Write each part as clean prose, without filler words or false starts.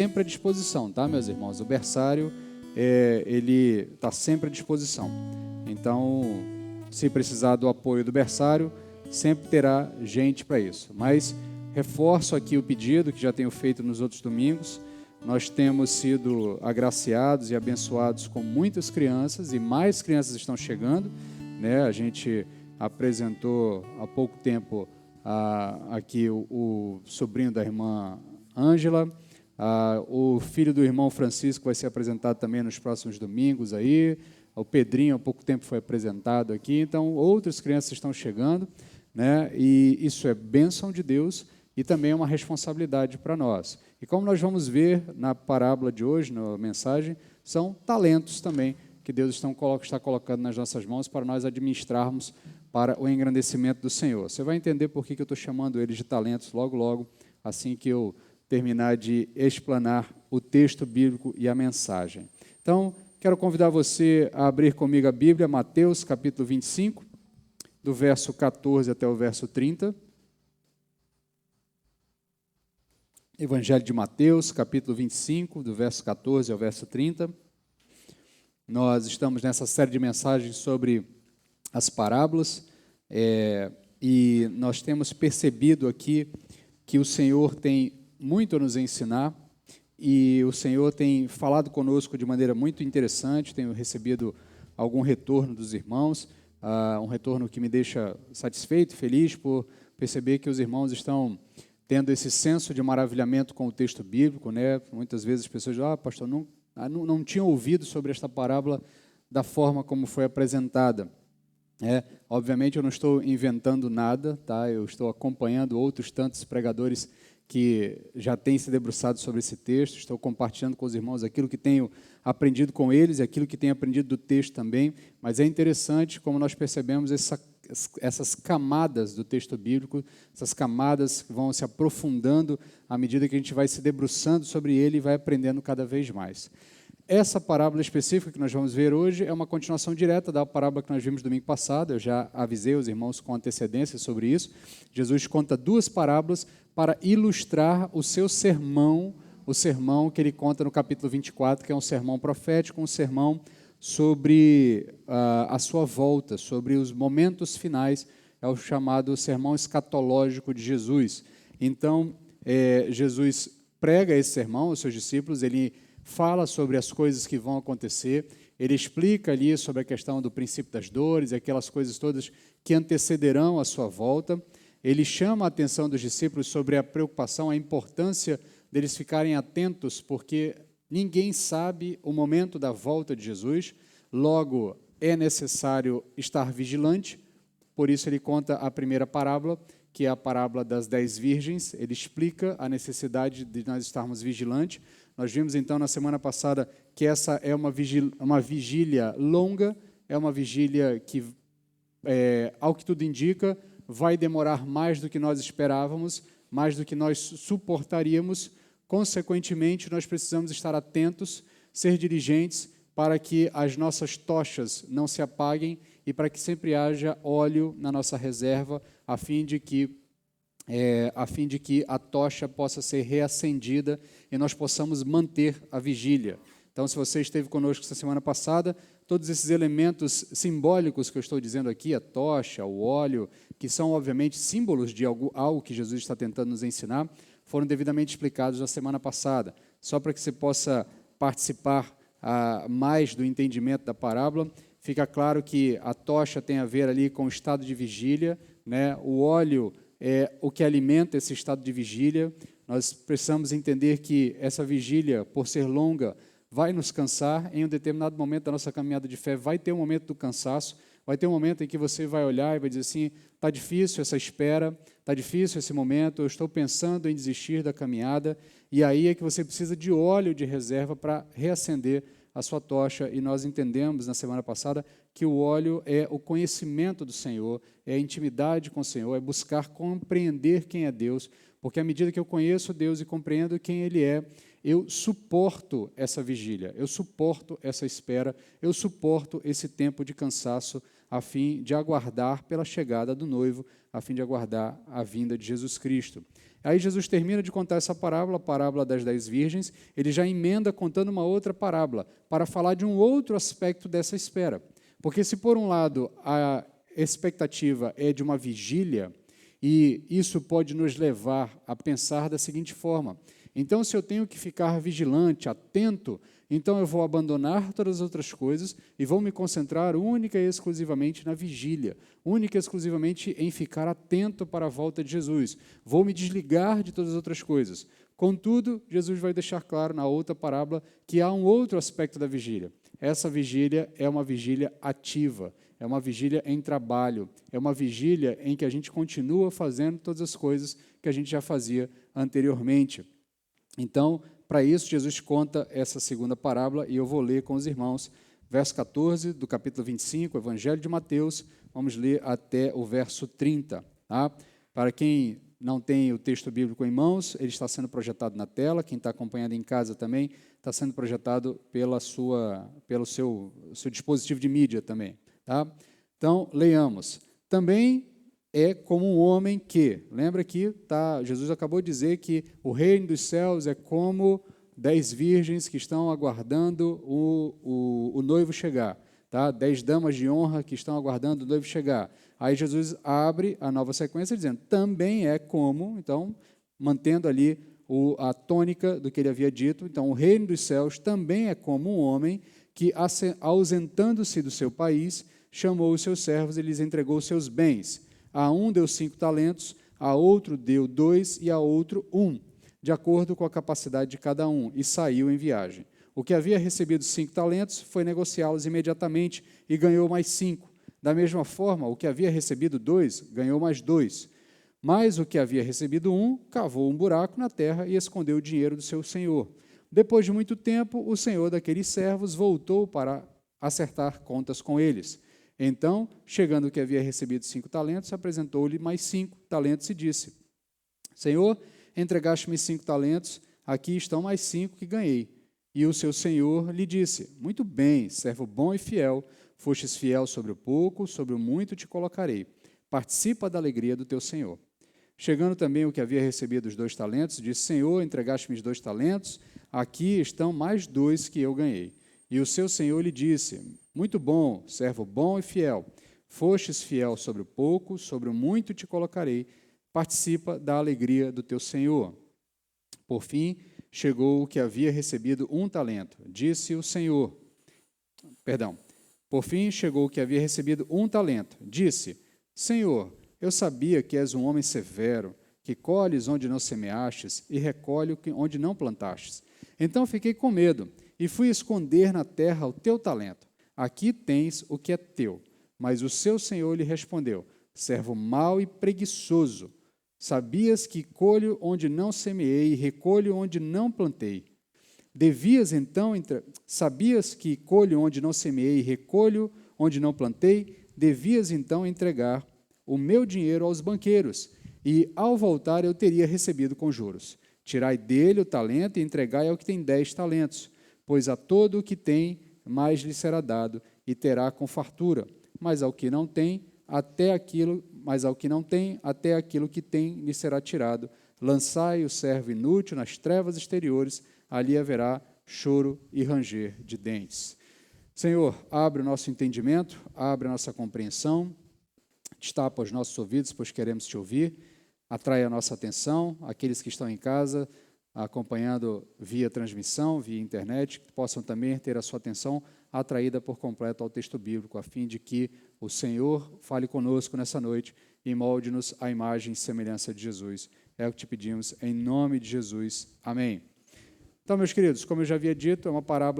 sempre à disposição, tá, meus irmãos? O berçário, ele está sempre à disposição. Então, se precisar do apoio do berçário, sempre terá gente para isso. Mas reforço aqui o pedido que já tenho feito nos outros domingos. Nós temos sido agraciados e abençoados com muitas crianças e mais crianças estão chegando, né? A gente apresentou há pouco tempo aqui o sobrinho da irmã Ângela, o filho do irmão Francisco vai ser apresentado também nos próximos domingos aí, o Pedrinho há pouco tempo foi apresentado aqui, então outras crianças estão chegando, né? E isso é bênção de Deus e também é uma responsabilidade para nós. E como nós vamos ver na parábola de hoje, na mensagem, são talentos também que Deus está colocando nas nossas mãos para nós administrarmos para o engrandecimento do Senhor. Você vai entender por que eu estou chamando eles de talentos logo, logo, assim que eu terminar de explanar o texto bíblico e a mensagem. Então, quero convidar você a abrir comigo a Bíblia, Mateus, capítulo 25, do verso 14 até o verso 30. Evangelho de Mateus, capítulo 25, do verso 14 ao verso 30. Nós estamos nessa série de mensagens sobre as parábolas, e nós temos percebido aqui que o Senhor tem muito a nos ensinar, e o Senhor tem falado conosco de maneira muito interessante. Tenho recebido algum retorno dos irmãos, um retorno que me deixa satisfeito, feliz por perceber que os irmãos estão tendo esse senso de maravilhamento com o texto bíblico, né? Muitas vezes as pessoas dizem, pastor, não tinham ouvido sobre esta parábola da forma como foi apresentada. Obviamente eu não estou inventando nada, tá? Eu estou acompanhando outros tantos pregadores que já têm se debruçado sobre esse texto, estou compartilhando com os irmãos aquilo que tenho aprendido com eles e aquilo que tenho aprendido do texto também, mas é interessante como nós percebemos essas camadas do texto bíblico, essas camadas que vão se aprofundando à medida que a gente vai se debruçando sobre ele e vai aprendendo cada vez mais. Essa parábola específica que nós vamos ver hoje é uma continuação direta da parábola que nós vimos domingo passado. Eu já avisei os irmãos com antecedência sobre isso. Jesus conta duas parábolas para ilustrar o seu sermão, o sermão que ele conta no capítulo 24, que é um sermão profético, um sermão sobre a sua volta, sobre os momentos finais, é o chamado sermão escatológico de Jesus. Então, Jesus prega esse sermão aos seus discípulos, ele fala sobre as coisas que vão acontecer, ele explica ali sobre a questão do princípio das dores, aquelas coisas todas que antecederão a sua volta. Ele chama a atenção dos discípulos sobre a preocupação, a importância deles ficarem atentos, porque ninguém sabe o momento da volta de Jesus, logo é necessário estar vigilante. Por isso ele conta a primeira parábola, que é a parábola das 10 virgens. Ele explica a necessidade de nós estarmos vigilantes. Nós vimos então na semana passada que essa é uma vigília longa, é uma vigília que, ao que tudo indica, vai demorar mais do que nós esperávamos, mais do que nós suportaríamos. Consequentemente, nós precisamos estar atentos, ser diligentes, para que as nossas tochas não se apaguem e para que sempre haja óleo na nossa reserva, a fim de que a tocha possa ser reacendida e nós possamos manter a vigília. Então, se você esteve conosco essa semana passada, todos esses elementos simbólicos que eu estou dizendo aqui, a tocha, o óleo, que são, obviamente, símbolos de algo que Jesus está tentando nos ensinar, foram devidamente explicados na semana passada. Só para que você possa participar mais do entendimento da parábola, fica claro que a tocha tem a ver ali com o estado de vigília, né? O óleo é o que alimenta esse estado de vigília. Nós precisamos entender que essa vigília, por ser longa, vai nos cansar. Em um determinado momento da nossa caminhada de fé, vai ter um momento do cansaço, vai ter um momento em que você vai olhar e vai dizer assim, está difícil essa espera, está difícil esse momento, eu estou pensando em desistir da caminhada, e aí é que você precisa de óleo de reserva para reacender a sua tocha, e nós entendemos na semana passada que o óleo é o conhecimento do Senhor, é a intimidade com o Senhor, é buscar compreender quem é Deus, porque à medida que eu conheço Deus e compreendo quem Ele é eu suporto essa vigília, eu suporto essa espera, eu suporto esse tempo de cansaço a fim de aguardar pela chegada do noivo, a fim de aguardar a vinda de Jesus Cristo. Aí Jesus termina de contar essa parábola, a parábola das 10 virgens, ele já emenda contando uma outra parábola, para falar de um outro aspecto dessa espera. Porque se por um lado a expectativa é de uma vigília, e isso pode nos levar a pensar da seguinte forma: então, se eu tenho que ficar vigilante, atento, então eu vou abandonar todas as outras coisas e vou me concentrar única e exclusivamente na vigília, única e exclusivamente em ficar atento para a volta de Jesus. Vou me desligar de todas as outras coisas. Contudo, Jesus vai deixar claro na outra parábola que há um outro aspecto da vigília. Essa vigília é uma vigília ativa, é uma vigília em trabalho, é uma vigília em que a gente continua fazendo todas as coisas que a gente já fazia anteriormente. Então, para isso, Jesus conta essa segunda parábola, e eu vou ler com os irmãos, verso 14 do capítulo 25, Evangelho de Mateus, vamos ler até o verso 30. Tá? Para quem não tem o texto bíblico em mãos, ele está sendo projetado na tela, quem está acompanhando em casa também, está sendo projetado pelo seu dispositivo de mídia também. Tá? Então, leiamos. Também é como um homem que, lembra que Jesus acabou de dizer que o reino dos céus é como 10 virgens que estão aguardando o noivo chegar, tá? 10 damas de honra que estão aguardando o noivo chegar. Aí Jesus abre a nova sequência dizendo, também é como, então, mantendo ali a tônica do que ele havia dito, então o reino dos céus também é como um homem que, ausentando-se do seu país, chamou os seus servos e lhes entregou os seus bens. A um deu 5 talentos, a outro deu 2 e a outro 1, de acordo com a capacidade de cada um, e saiu em viagem. O que havia recebido 5 talentos foi negociá-los imediatamente e ganhou mais 5. Da mesma forma, o que havia recebido 2 ganhou mais 2. Mas o que havia recebido 1 cavou um buraco na terra e escondeu o dinheiro do seu senhor. Depois de muito tempo, o senhor daqueles servos voltou para acertar contas com eles. Então, chegando o que havia recebido 5 talentos, apresentou-lhe mais 5 talentos e disse, Senhor, entregaste-me 5 talentos, aqui estão mais 5 que ganhei. E o seu senhor lhe disse, muito bem, servo bom e fiel, fostes fiel sobre o pouco, sobre o muito te colocarei. Participa da alegria do teu senhor. Chegando também o que havia recebido os 2 talentos, disse, Senhor, entregaste-me os 2 talentos, aqui estão mais 2 que eu ganhei. E o seu senhor lhe disse, muito bom, servo bom e fiel. Fostes fiel sobre o pouco, sobre o muito te colocarei. Participa da alegria do teu senhor. Por fim, chegou o que havia recebido 1 talento. Disse o senhor, por fim, chegou o que havia recebido 1 talento. Disse, Senhor, eu sabia que és um homem severo, que colhes onde não semeastes e recolhe onde não plantastes. Então fiquei com medo e fui esconder na terra o teu talento. Aqui tens o que é teu. Mas o seu senhor lhe respondeu, servo mau e preguiçoso, sabias que colho onde não semeei e recolho onde não plantei. Sabias que colho onde não semeei e recolho onde não plantei? Devias então entregar o meu dinheiro aos banqueiros, e ao voltar eu teria recebido com juros. Tirai dele o talento e entregai ao que tem 10 talentos, pois a todo o que tem, mais lhe será dado, e terá com fartura. Mas ao que não tem, até aquilo que tem lhe será tirado. Lançai o servo inútil nas trevas exteriores, ali haverá choro e ranger de dentes. Senhor, abre o nosso entendimento, abre a nossa compreensão, destapa os nossos ouvidos, pois queremos te ouvir, atrai a nossa atenção, aqueles que estão em casa, acompanhando via transmissão, via internet, que possam também ter a sua atenção atraída por completo ao texto bíblico, a fim de que o Senhor fale conosco nessa noite e molde-nos à imagem e semelhança de Jesus. É o que te pedimos, em nome de Jesus. Amém. Então, meus queridos, como eu já havia dito,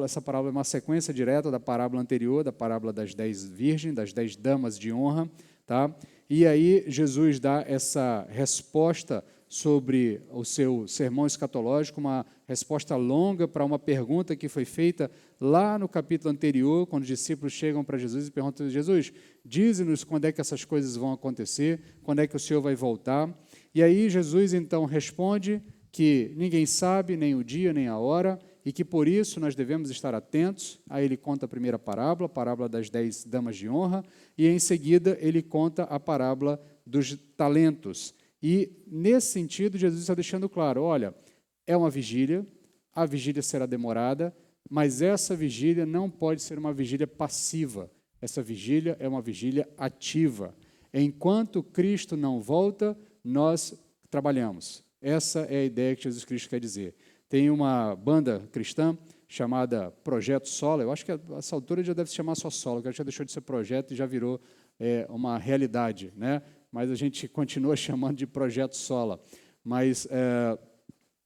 essa parábola é uma sequência direta da parábola anterior, da parábola das 10 virgens, das 10 damas de honra, tá? E aí Jesus dá essa resposta sobre o seu sermão escatológico, uma resposta longa para uma pergunta que foi feita lá no capítulo anterior, quando os discípulos chegam para Jesus e perguntam, Jesus, dize-nos quando é que essas coisas vão acontecer, quando é que o Senhor vai voltar. E aí Jesus então responde que ninguém sabe nem o dia nem a hora, e que por isso nós devemos estar atentos. Aí ele conta a primeira parábola, a parábola das 10 damas de honra, e em seguida ele conta a parábola dos talentos. E nesse sentido, Jesus está deixando claro, olha, é uma vigília, a vigília será demorada, mas essa vigília não pode ser uma vigília passiva. Essa vigília é uma vigília ativa. Enquanto Cristo não volta, nós trabalhamos. Essa é a ideia que Jesus Cristo quer dizer. Tem uma banda cristã chamada Projeto Sola. Eu acho que a essa altura já deve se chamar só Sola, que já deixou de ser projeto e já virou uma realidade, né? Mas a gente continua chamando de Projeto Sola. Mas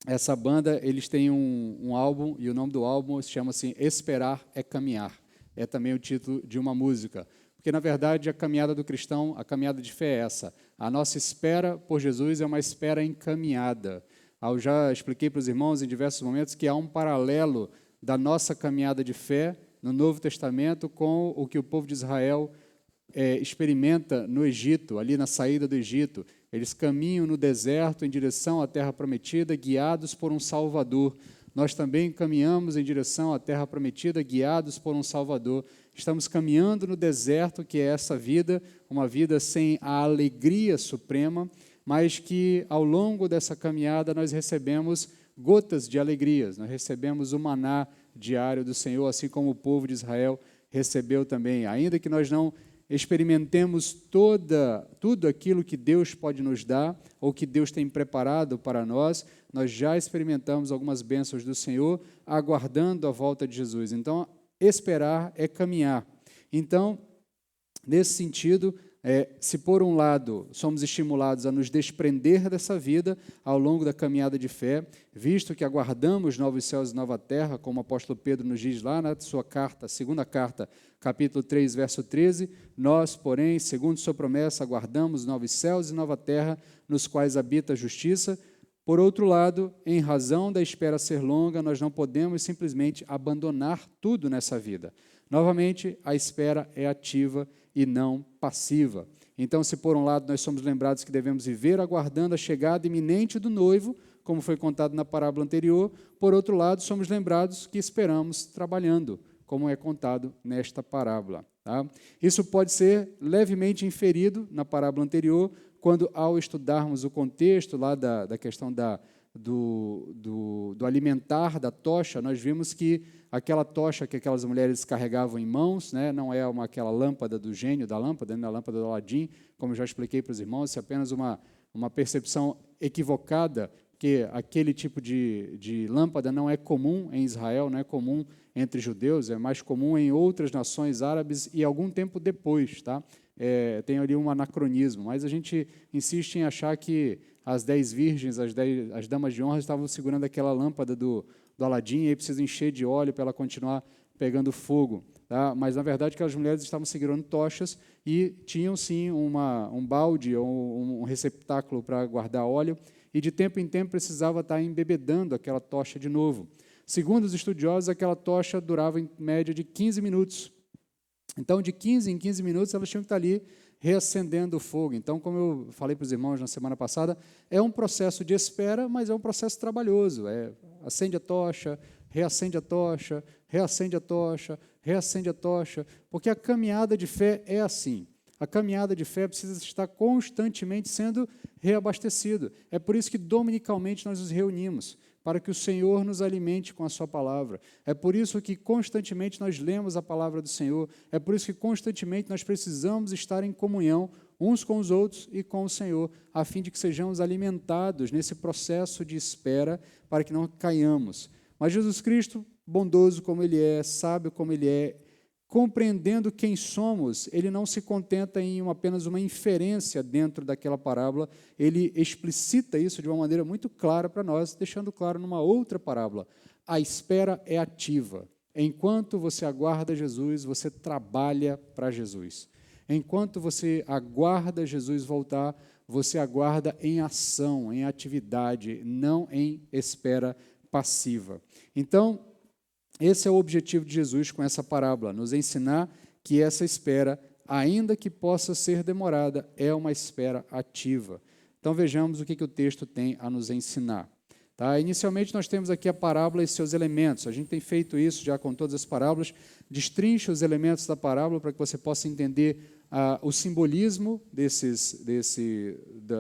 essa banda, eles têm um álbum, e o nome do álbum se chama assim, Esperar é Caminhar. É também o título de uma música. Porque, na verdade, a caminhada do cristão, a caminhada de fé é essa. A nossa espera por Jesus é uma espera encaminhada. Eu já expliquei para os irmãos em diversos momentos que há um paralelo da nossa caminhada de fé no Novo Testamento com o que o povo de Israel experimenta no Egito, ali na saída do Egito. Eles caminham no deserto em direção à terra prometida, guiados por um Salvador. Nós também caminhamos em direção à terra prometida, guiados por um Salvador. Estamos caminhando no deserto, que é essa vida, uma vida sem a alegria suprema, mas que ao longo dessa caminhada nós recebemos gotas de alegrias, nós recebemos o maná diário do Senhor, assim como o povo de Israel recebeu também. Ainda que nós não experimentemos tudo aquilo que Deus pode nos dar, ou que Deus tem preparado para nós, nós já experimentamos algumas bênçãos do Senhor, aguardando a volta de Jesus. Então, esperar é caminhar. Então, nesse sentido, se por um lado somos estimulados a nos desprender dessa vida ao longo da caminhada de fé, visto que aguardamos novos céus e nova terra, como o apóstolo Pedro nos diz lá na sua carta, segunda carta, capítulo 3, verso 13, nós, porém, segundo sua promessa, aguardamos novos céus e nova terra, nos quais habita a justiça. Por outro lado, em razão da espera ser longa, nós não podemos simplesmente abandonar tudo nessa vida. Novamente, a espera é ativa e não passiva. Então, se por um lado nós somos lembrados que devemos viver aguardando a chegada iminente do noivo, como foi contado na parábola anterior, por outro lado, somos lembrados que esperamos trabalhando, como é contado nesta parábola. Tá? Isso pode ser levemente inferido na parábola anterior, quando, ao estudarmos o contexto lá da questão do alimentar da tocha, nós vimos que aquela tocha que aquelas mulheres carregavam em mãos, né, não é aquela lâmpada do gênio da lâmpada, né, a lâmpada do Aladim, como eu já expliquei para os irmãos, é apenas uma percepção equivocada, que aquele tipo de lâmpada não é comum em Israel, não é comum entre judeus, é mais comum em outras nações árabes e algum tempo depois, tá? Tem ali um anacronismo, mas a gente insiste em achar que as 10 virgens, as damas de honra estavam segurando aquela lâmpada do Aladim e aí precisa encher de óleo para ela continuar pegando fogo. Tá? Mas, na verdade, aquelas mulheres estavam segurando tochas e tinham, sim, um balde ou um receptáculo para guardar óleo e, de tempo em tempo, precisava estar embebedando aquela tocha de novo. Segundo os estudiosos, aquela tocha durava, em média, de 15 minutos. Então, de 15 em 15 minutos, elas tinham que estar ali reacendendo o fogo. Então, como eu falei para os irmãos na semana passada, é um processo de espera, mas é um processo trabalhoso. Acende a tocha, reacende a tocha, reacende a tocha, reacende a tocha, porque a caminhada de fé é assim. A caminhada de fé precisa estar constantemente sendo reabastecido. É por isso que dominicalmente nós nos reunimos, para que o Senhor nos alimente com a sua palavra. É por isso que constantemente nós lemos a palavra do Senhor. É por isso que constantemente nós precisamos estar em comunhão uns com os outros e com o Senhor, a fim de que sejamos alimentados nesse processo de espera para que não caiamos. Mas Jesus Cristo, bondoso como Ele é, sábio como Ele é, compreendendo quem somos, Ele não se contenta em apenas uma inferência dentro daquela parábola, Ele explicita isso de uma maneira muito clara para nós, deixando claro numa outra parábola. A espera é ativa. Enquanto você aguarda Jesus, você trabalha para Jesus. Enquanto você aguarda Jesus voltar, você aguarda em ação, em atividade, não em espera passiva. Então, esse é o objetivo de Jesus com essa parábola, nos ensinar que essa espera, ainda que possa ser demorada, é uma espera ativa. Então vejamos o que o texto tem a nos ensinar. Tá? Inicialmente, nós temos aqui a parábola e seus elementos. A gente tem feito isso já com todas as parábolas. Destrincha os elementos da parábola para que você possa entender o simbolismo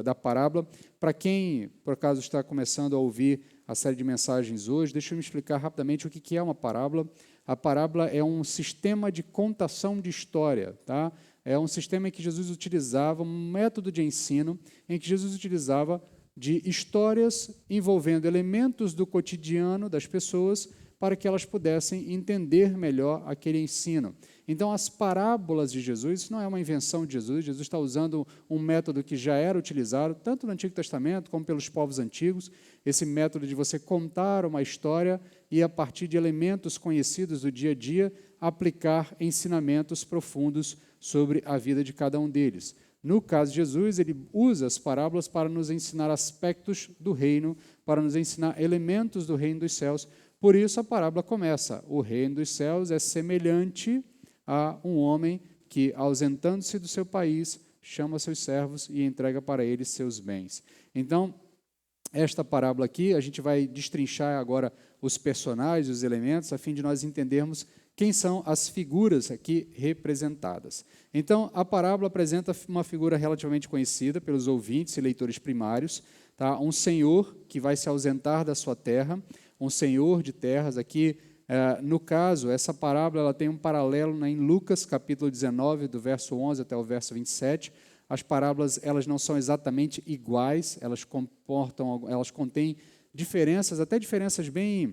da parábola. Para quem, por acaso, está começando a ouvir a série de mensagens hoje, deixa eu me explicar rapidamente o que é uma parábola. A parábola é um sistema de contação de história, tá? É um sistema em que Jesus utilizava, um método de ensino, em que Jesus utilizava de histórias envolvendo elementos do cotidiano das pessoas para que elas pudessem entender melhor aquele ensino. Então, as parábolas de Jesus, isso não é uma invenção de Jesus, Jesus está usando um método que já era utilizado, tanto no Antigo Testamento como pelos povos antigos, esse método de você contar uma história e, a partir de elementos conhecidos do dia a dia, aplicar ensinamentos profundos sobre a vida de cada um deles. No caso de Jesus, ele usa as parábolas para nos ensinar aspectos do reino, para nos ensinar elementos do reino dos céus. Por isso a parábola começa: o reino dos céus é semelhante a um homem que, ausentando-se do seu país, chama seus servos e entrega para eles seus bens. Então, esta parábola aqui, a gente vai destrinchar agora os personagens, os elementos, a fim de nós entendermos quem são as figuras aqui representadas. Então, a parábola apresenta uma figura relativamente conhecida pelos ouvintes e leitores primários, tá? Um senhor que vai se ausentar da sua terra, um senhor de terras. Aqui, no caso, essa parábola ela tem um paralelo em Lucas, capítulo 19, do verso 11 até o verso 27. As parábolas elas não são exatamente iguais, elas contêm diferenças, até diferenças bem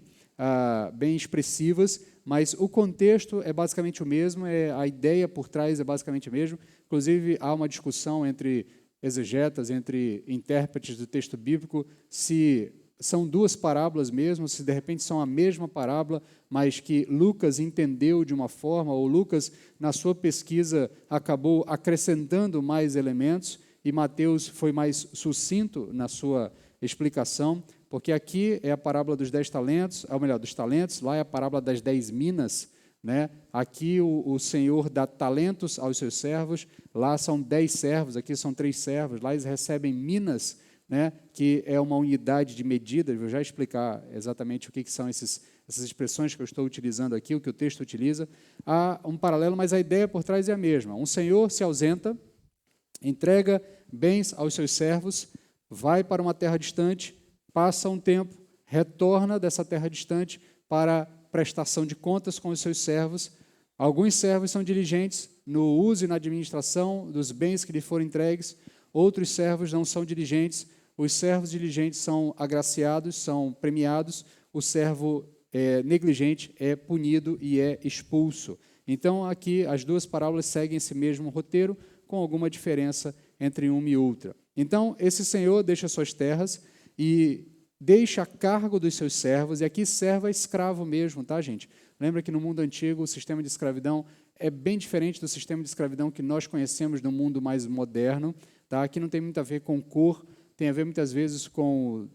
expressivas, mas o contexto é basicamente o mesmo, a ideia por trás é basicamente a mesma. Inclusive, há uma discussão entre exegetas, entre intérpretes do texto bíblico, se são duas parábolas mesmo, se de repente são a mesma parábola, mas que Lucas entendeu de uma forma, ou Lucas, na sua pesquisa, acabou acrescentando mais elementos, e Mateus foi mais sucinto na sua explicação, porque aqui é a parábola dos 10 talentos, ou melhor, dos talentos, lá é a parábola das 10 minas, né? Aqui o Senhor dá talentos aos seus servos, lá são 10 servos, aqui são 3 servos, lá eles recebem minas, né? Que é uma unidade de medida. Eu vou já explicar exatamente o que são essas expressões que eu estou utilizando aqui, o que o texto utiliza. Há um paralelo, mas a ideia por trás é a mesma. Um senhor se ausenta, entrega bens aos seus servos, vai para uma terra distante, passa um tempo, retorna dessa terra distante para prestação de contas com os seus servos. Alguns servos são diligentes no uso e na administração dos bens que lhe foram entregues, outros servos não são diligentes. Os servos diligentes são agraciados, são premiados, o servo negligente é punido e é expulso. Então, aqui, as duas parábolas seguem esse mesmo roteiro, com alguma diferença entre uma e outra. Então, esse senhor deixa suas terras e deixa a cargo dos seus servos, e aqui servo é escravo mesmo, tá, gente? Lembra que no mundo antigo o sistema de escravidão é bem diferente do sistema de escravidão que nós conhecemos no mundo mais moderno, tá? Aqui não tem muito a ver com cor, tem a ver muitas vezes com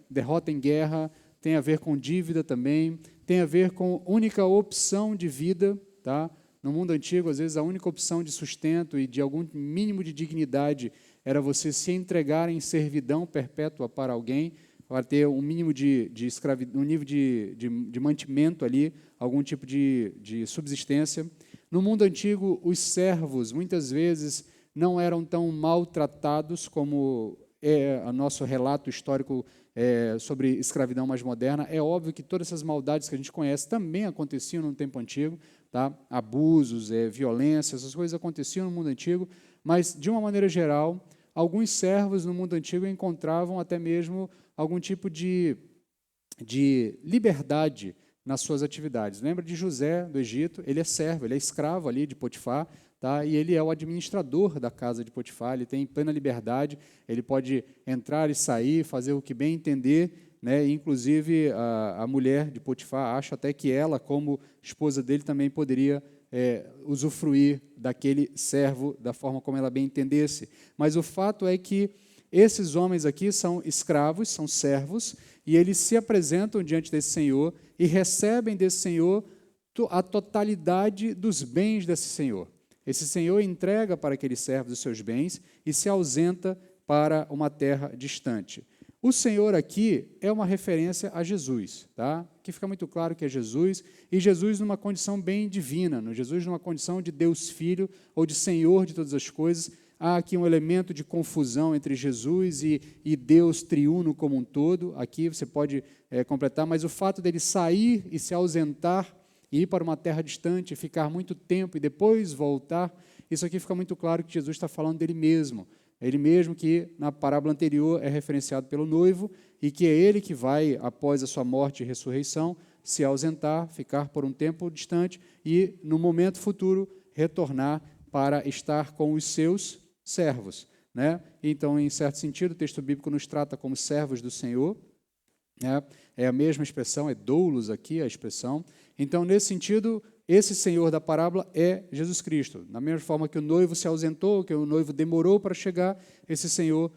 derrota em guerra, tem a ver com dívida também, tem a ver com única opção de vida, tá? No mundo antigo, às vezes, a única opção de sustento e de algum mínimo de dignidade era você se entregar em servidão perpétua para alguém, para ter um mínimo de escravidão, um nível de mantimento ali, algum tipo de subsistência. No mundo antigo, os servos, muitas vezes, não eram tão maltratados como é o nosso relato histórico sobre escravidão mais moderna. É óbvio que todas essas maldades que a gente conhece também aconteciam no tempo antigo, tá? Abusos, violência, essas coisas aconteciam no mundo antigo, mas, de uma maneira geral, alguns servos no mundo antigo encontravam até mesmo algum tipo de liberdade nas suas atividades. Lembra de José, do Egito? Ele é servo, ele é escravo ali de Potifar, tá? E ele é o administrador da casa de Potifar, ele tem plena liberdade, ele pode entrar e sair, fazer o que bem entender, né? Inclusive, a mulher de Potifar acha até que ela, como esposa dele, também poderia usufruir daquele servo da forma como ela bem entendesse. Mas o fato é que esses homens aqui são escravos, são servos, e eles se apresentam diante desse senhor e recebem desse senhor a totalidade dos bens desse senhor. Esse senhor entrega para aqueles servos os seus bens e se ausenta para uma terra distante. O Senhor aqui é uma referência a Jesus, tá? Que fica muito claro que é Jesus, e Jesus numa condição bem divina, Jesus numa condição de Deus Filho, ou de Senhor de todas as coisas. Há aqui um elemento de confusão entre Jesus e Deus triuno como um todo. Aqui você pode completar, mas o fato dele sair e se ausentar, e ir para uma terra distante, ficar muito tempo e depois voltar, isso aqui fica muito claro que Jesus está falando dele mesmo. Ele mesmo que, na parábola anterior, é referenciado pelo noivo, e que é ele que vai, após a sua morte e ressurreição, se ausentar, ficar por um tempo distante e, no momento futuro, retornar para estar com os seus servos, né? Então, em certo sentido, o texto bíblico nos trata como servos do Senhor, né? É a mesma expressão, é doulos aqui a expressão. Então, nesse sentido, esse Senhor da parábola é Jesus Cristo. Da mesma forma que o noivo se ausentou, que o noivo demorou para chegar, esse Senhor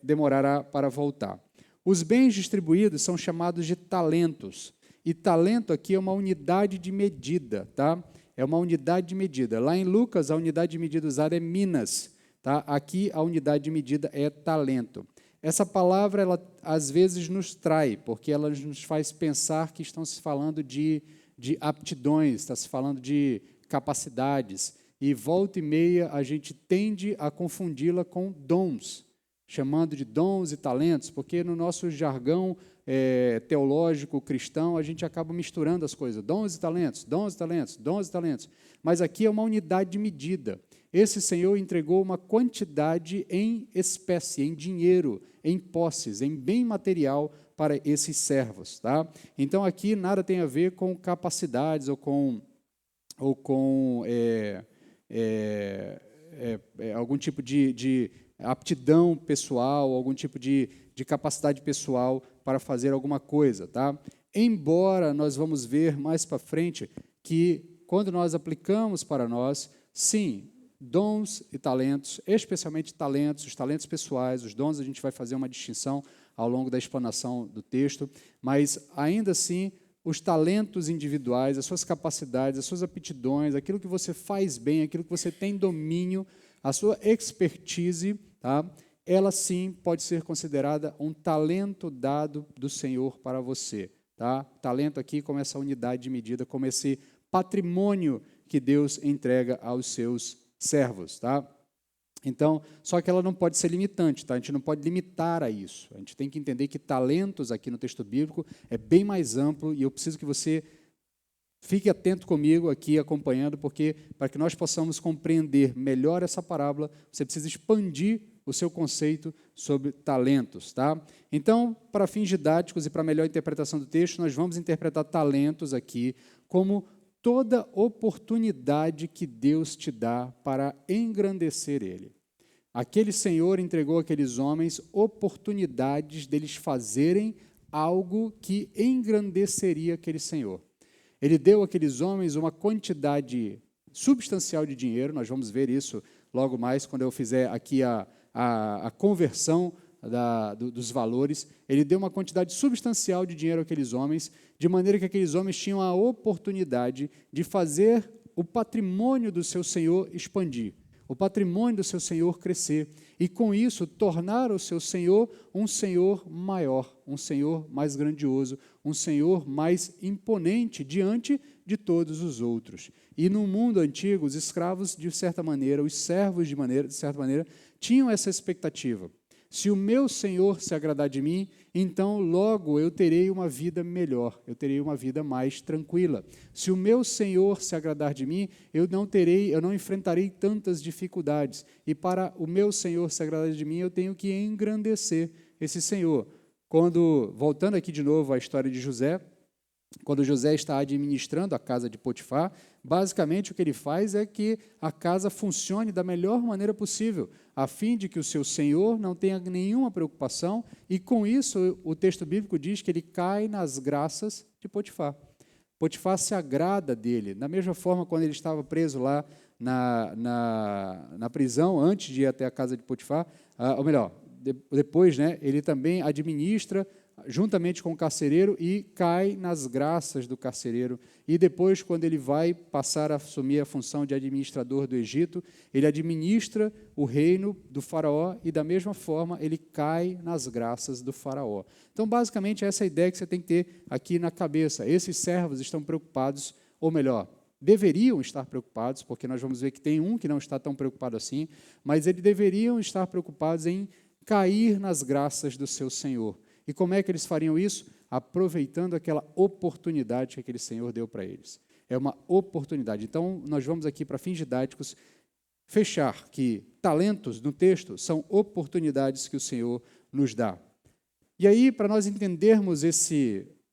demorará para voltar. Os bens distribuídos são chamados de talentos. E talento aqui é uma unidade de medida, tá? É uma unidade de medida. Lá em Lucas, a unidade de medida usada é minas, tá? Aqui, a unidade de medida é talento. Essa palavra, ela às vezes nos trai, porque ela nos faz pensar que estão se falando de aptidões, está se falando de capacidades, e volta e meia a gente tende a confundi-la com dons, chamando de dons e talentos, porque no nosso jargão teológico cristão a gente acaba misturando as coisas, dons e talentos, dons e talentos, dons e talentos, mas aqui é uma unidade de medida. Esse Senhor entregou uma quantidade em espécie, em dinheiro, em posses, em bem material para esses servos, tá? Então, aqui nada tem a ver com capacidades ou com algum tipo de aptidão pessoal, algum tipo de capacidade pessoal para fazer alguma coisa, tá? Embora nós vamos ver mais para frente que, quando nós aplicamos para nós, sim, dons e talentos, especialmente talentos, os talentos pessoais, os dons a gente vai fazer uma distinção ao longo da explanação do texto, mas ainda assim, os talentos individuais, as suas capacidades, as suas aptidões, aquilo que você faz bem, aquilo que você tem domínio, a sua expertise, tá? Ela sim pode ser considerada um talento dado do Senhor para você, tá? Talento aqui como essa unidade de medida, como esse patrimônio que Deus entrega aos seus servos, tá? Então, só que ela não pode ser limitante, tá? A gente não pode limitar a isso. A gente tem que entender que talentos aqui no texto bíblico é bem mais amplo, e eu preciso que você fique atento comigo aqui, acompanhando, porque para que nós possamos compreender melhor essa parábola, você precisa expandir o seu conceito sobre talentos, tá? Então, para fins didáticos e para melhor interpretação do texto, nós vamos interpretar talentos aqui como toda oportunidade que Deus te dá para engrandecer Ele. Aquele Senhor entregou àqueles homens oportunidades deles fazerem algo que engrandeceria aquele Senhor. Ele deu àqueles homens uma quantidade substancial de dinheiro, nós vamos ver isso logo mais, quando eu fizer aqui a conversão dos valores. Ele deu uma quantidade substancial de dinheiro àqueles homens, de maneira que aqueles homens tinham a oportunidade de fazer o patrimônio do seu Senhor expandir, o patrimônio do seu Senhor crescer, e com isso tornar o seu Senhor um Senhor maior, um Senhor mais grandioso, um Senhor mais imponente diante de todos os outros. E no mundo antigo, os escravos, de certa maneira, os servos, de certa maneira, tinham essa expectativa. Se o meu Senhor se agradar de mim, então logo eu terei uma vida melhor, eu terei uma vida mais tranquila. Se o meu Senhor se agradar de mim, eu não enfrentarei tantas dificuldades. E para o meu Senhor se agradar de mim, eu tenho que engrandecer esse Senhor. Voltando aqui de novo à história de José, quando José está administrando a casa de Potifar, basicamente o que ele faz é que a casa funcione da melhor maneira possível, a fim de que o seu senhor não tenha nenhuma preocupação, e com isso o texto bíblico diz que ele cai nas graças de Potifar. Potifar se agrada dele, da mesma forma quando ele estava preso lá na prisão, antes de ir até a casa de Potifar, ou melhor, depois, né, ele também administra juntamente com o carcereiro e cai nas graças do carcereiro. E depois, quando ele vai passar a assumir a função de administrador do Egito, ele administra o reino do faraó e, da mesma forma, ele cai nas graças do faraó. Então, basicamente, essa é a ideia que você tem que ter aqui na cabeça. Esses servos estão preocupados, ou melhor, deveriam estar preocupados, porque nós vamos ver que tem um que não está tão preocupado assim, mas eles deveriam estar preocupados em cair nas graças do seu Senhor. E como é que eles fariam isso? Aproveitando aquela oportunidade que aquele Senhor deu para eles. É uma oportunidade. Então, nós vamos aqui, para fins didáticos, fechar que talentos no texto são oportunidades que o Senhor nos dá. E aí, para nós entendermos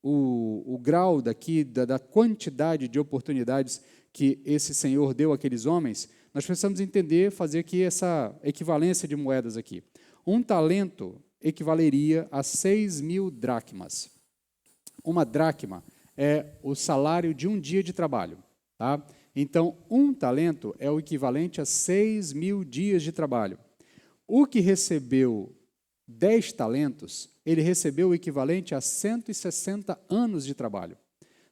o grau daqui, da quantidade de oportunidades que esse Senhor deu àqueles homens, nós precisamos entender, fazer aqui essa equivalência de moedas aqui. Um talento equivaleria a 6.000 dracmas. Uma dracma é o salário de um dia de trabalho. Tá? Então, um talento é o equivalente a 6.000 dias de trabalho. O que recebeu 10 talentos, ele recebeu o equivalente a 160 anos de trabalho.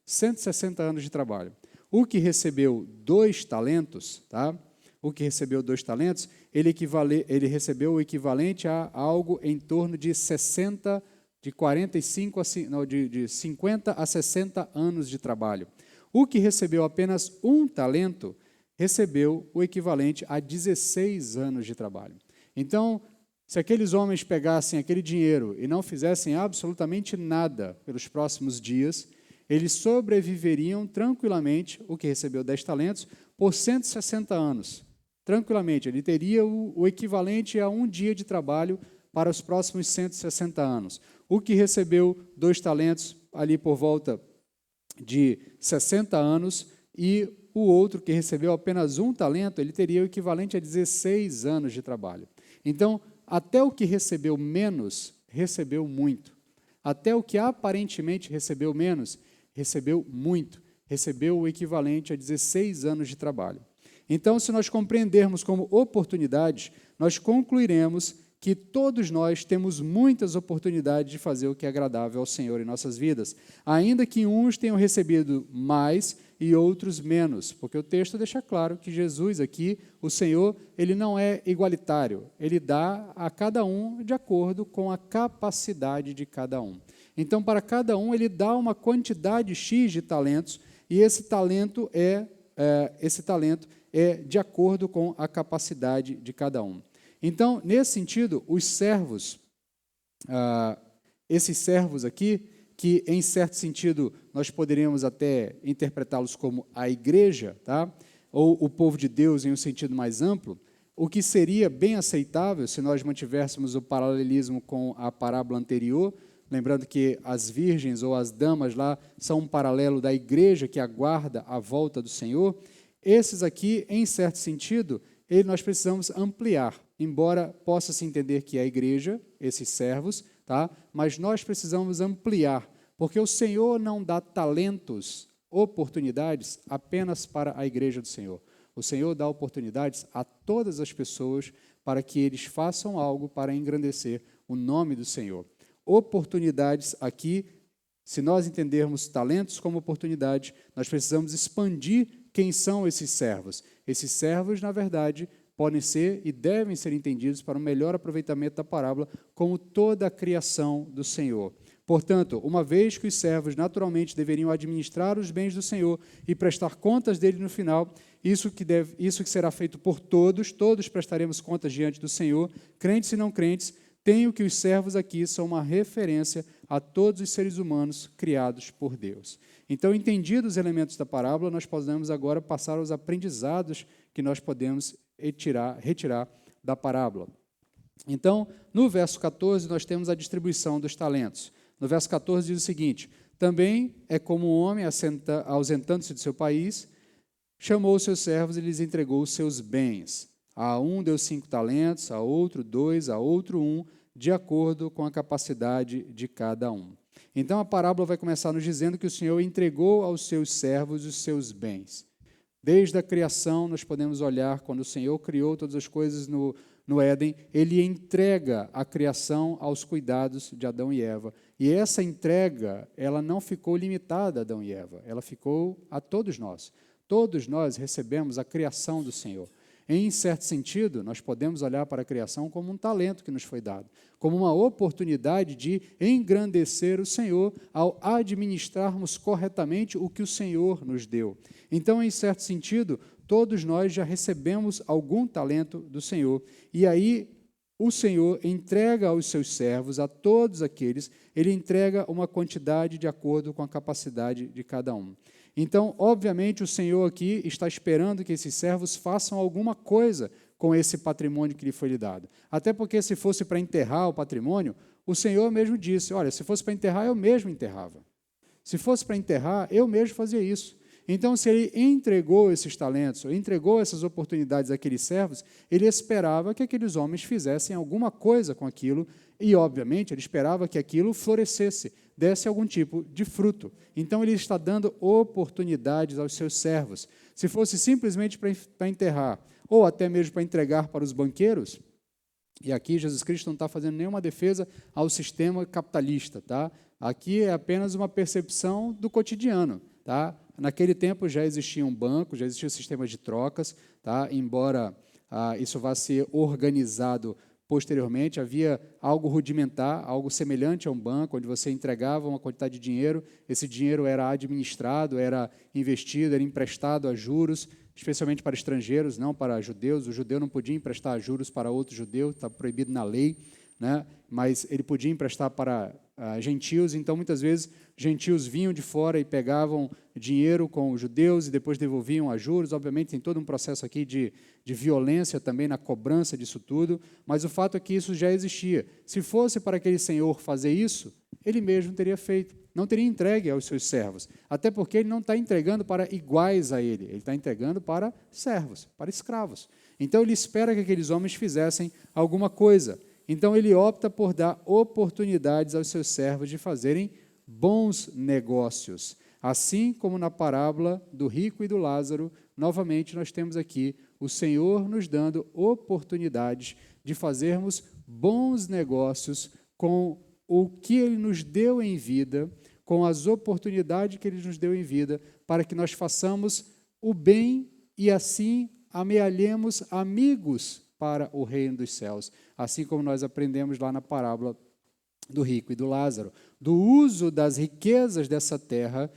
160 anos de trabalho. O que recebeu 2 talentos, tá? O que recebeu 2 talentos, ele recebeu o equivalente a algo em torno de 50 a 60 anos de trabalho. O que recebeu apenas 1 talento, recebeu o equivalente a 16 anos de trabalho. Então, se aqueles homens pegassem aquele dinheiro e não fizessem absolutamente nada pelos próximos dias, eles sobreviveriam tranquilamente, o que recebeu 10 talentos, por 160 anos. Tranquilamente, ele teria o equivalente a um dia de trabalho para os próximos 160 anos. O que recebeu 2 talentos, ali por volta de 60 anos, e o outro que recebeu apenas 1 talento, ele teria o equivalente a 16 anos de trabalho. Então, até o que recebeu menos, recebeu muito. Até o que aparentemente recebeu menos, recebeu muito. Recebeu o equivalente a 16 anos de trabalho. Então, se nós compreendermos como oportunidades, nós concluiremos que todos nós temos muitas oportunidades de fazer o que é agradável ao Senhor em nossas vidas, ainda que uns tenham recebido mais e outros menos, porque o texto deixa claro que Jesus aqui, o Senhor, ele não é igualitário, ele dá a cada um de acordo com a capacidade de cada um. Então, para cada um, ele dá uma quantidade X de talentos, e esse talento é de acordo com a capacidade de cada um. Então, nesse sentido, os servos, esses servos aqui, que em certo sentido nós poderíamos até interpretá-los como a igreja, tá? Ou o povo de Deus em um sentido mais amplo, o que seria bem aceitável se nós mantivéssemos o paralelismo com a parábola anterior, lembrando que as virgens ou as damas lá são um paralelo da igreja que aguarda a volta do Senhor. Esses aqui, em certo sentido, nós precisamos ampliar, embora possa-se entender que é a igreja, esses servos, tá? Mas nós precisamos ampliar, porque o Senhor não dá talentos, oportunidades, apenas para a igreja do Senhor. O Senhor dá oportunidades a todas as pessoas para que eles façam algo para engrandecer o nome do Senhor. Oportunidades aqui, se nós entendermos talentos como oportunidades, nós precisamos expandir quem são esses servos. Esses servos, na verdade, podem ser e devem ser entendidos para o melhor aproveitamento da parábola como toda a criação do Senhor. Portanto, uma vez que os servos naturalmente deveriam administrar os bens do Senhor e prestar contas dele no final, isso que será feito por todos prestaremos contas diante do Senhor, crentes e não crentes. Tenho que os servos aqui são uma referência a todos os seres humanos criados por Deus. Então, entendidos os elementos da parábola, nós podemos agora passar aos aprendizados que nós podemos retirar da parábola. Então, no verso 14, nós temos a distribuição dos talentos. No verso 14 diz o seguinte: também é como um homem, ausentando-se do seu país, chamou os seus servos e lhes entregou os seus bens. A um deu 5 talentos, a outro 2, a outro 1, de acordo com a capacidade de cada um. Então, a parábola vai começar nos dizendo que o Senhor entregou aos seus servos os seus bens. Desde a criação, nós podemos olhar, quando o Senhor criou todas as coisas no Éden, ele entrega a criação aos cuidados de Adão e Eva. E essa entrega, ela não ficou limitada a Adão e Eva, ela ficou a todos nós. Todos nós recebemos a criação do Senhor. Em certo sentido, nós podemos olhar para a criação como um talento que nos foi dado, como uma oportunidade de engrandecer o Senhor ao administrarmos corretamente o que o Senhor nos deu. Então, em certo sentido, todos nós já recebemos algum talento do Senhor. E aí, o Senhor entrega aos seus servos, a todos aqueles, ele entrega uma quantidade de acordo com a capacidade de cada um. Então, obviamente, o Senhor aqui está esperando que esses servos façam alguma coisa com esse patrimônio que lhe foi lhe dado. Até porque, se fosse para enterrar o patrimônio, o Senhor mesmo disse, olha, se fosse para enterrar, eu mesmo enterrava. Se fosse para enterrar, eu mesmo fazia isso. Então, se ele entregou esses talentos, ou entregou essas oportunidades àqueles servos, ele esperava que aqueles homens fizessem alguma coisa com aquilo e, obviamente, ele esperava que aquilo florescesse, desse algum tipo de fruto. Então, ele está dando oportunidades aos seus servos. Se fosse simplesmente para enterrar, ou até mesmo para entregar para os banqueiros, e aqui Jesus Cristo não está fazendo nenhuma defesa ao sistema capitalista, tá? Aqui é apenas uma percepção do cotidiano, tá? Naquele tempo já existia um banco, já existia um sistema de trocas, tá? Embora isso vá ser organizado posteriormente, havia algo rudimentar, algo semelhante a um banco, onde você entregava uma quantidade de dinheiro, esse dinheiro era administrado, era investido, era emprestado a juros, especialmente para estrangeiros, não para judeus. O judeu não podia emprestar juros para outro judeu, está proibido na lei, né? Mas ele podia emprestar para gentios, então muitas vezes gentios vinham de fora e pegavam dinheiro com os judeus e depois devolviam a juros. Obviamente tem todo um processo aqui de violência também na cobrança disso tudo, mas o fato é que isso já existia. Se fosse para aquele senhor fazer isso, ele mesmo teria feito, não teria entregue aos seus servos, até porque ele não está entregando para iguais a ele está entregando para servos, para escravos. Então ele espera que aqueles homens fizessem alguma coisa. Então, ele opta por dar oportunidades aos seus servos de fazerem bons negócios. Assim como na parábola do rico e do Lázaro, novamente nós temos aqui o Senhor nos dando oportunidades de fazermos bons negócios com o que Ele nos deu em vida, com as oportunidades que Ele nos deu em vida, para que nós façamos o bem e assim amealhemos amigos para o reino dos céus, assim como nós aprendemos lá na parábola do rico e do Lázaro, do uso das riquezas dessa terra,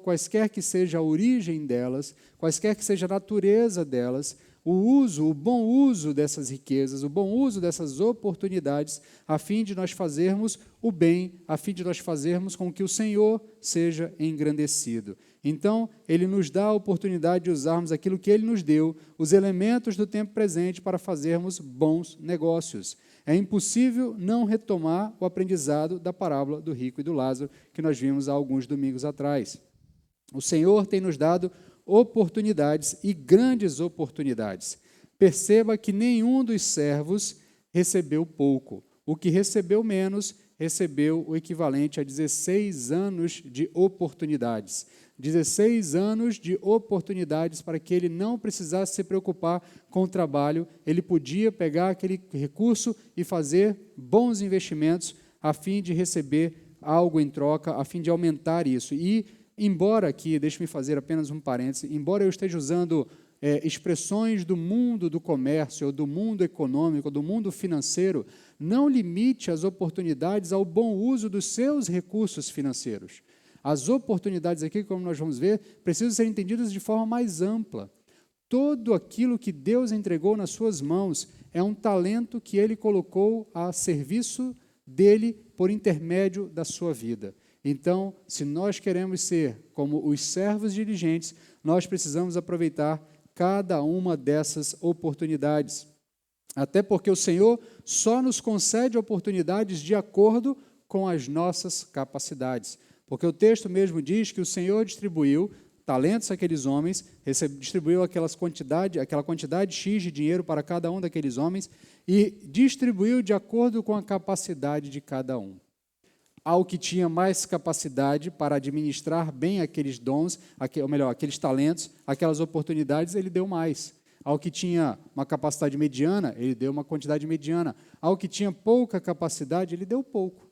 quaisquer que seja a origem delas, quaisquer que seja a natureza delas, o bom uso dessas riquezas, o bom uso dessas oportunidades, a fim de nós fazermos o bem, a fim de nós fazermos com que o Senhor seja engrandecido. Então, Ele nos dá a oportunidade de usarmos aquilo que Ele nos deu, os elementos do tempo presente, para fazermos bons negócios. É impossível não retomar o aprendizado da parábola do rico e do Lázaro, que nós vimos há alguns domingos atrás. O Senhor tem nos dado oportunidades e grandes oportunidades. Perceba que nenhum dos servos recebeu pouco. O que recebeu menos, recebeu o equivalente a 16 anos de oportunidades. 16 anos de oportunidades para que ele não precisasse se preocupar com o trabalho, ele podia pegar aquele recurso e fazer bons investimentos a fim de receber algo em troca, a fim de aumentar isso. E, embora aqui, deixe-me fazer apenas um parêntese, embora eu esteja usando expressões do mundo do comércio, ou do mundo econômico, ou do mundo financeiro, não limite as oportunidades ao bom uso dos seus recursos financeiros. As oportunidades aqui, como nós vamos ver, precisam ser entendidas de forma mais ampla. Todo aquilo que Deus entregou nas suas mãos é um talento que Ele colocou a serviço dEle por intermédio da sua vida. Então, se nós queremos ser como os servos diligentes, nós precisamos aproveitar cada uma dessas oportunidades. Até porque o Senhor só nos concede oportunidades de acordo com as nossas capacidades. Porque o texto mesmo diz que o Senhor distribuiu talentos àqueles homens, distribuiu aquela quantidade X de dinheiro para cada um daqueles homens e distribuiu de acordo com a capacidade de cada um. Ao que tinha mais capacidade para administrar bem aqueles dons, ou melhor, aqueles talentos, aquelas oportunidades, ele deu mais. Ao que tinha uma capacidade mediana, ele deu uma quantidade mediana. Ao que tinha pouca capacidade, ele deu pouco.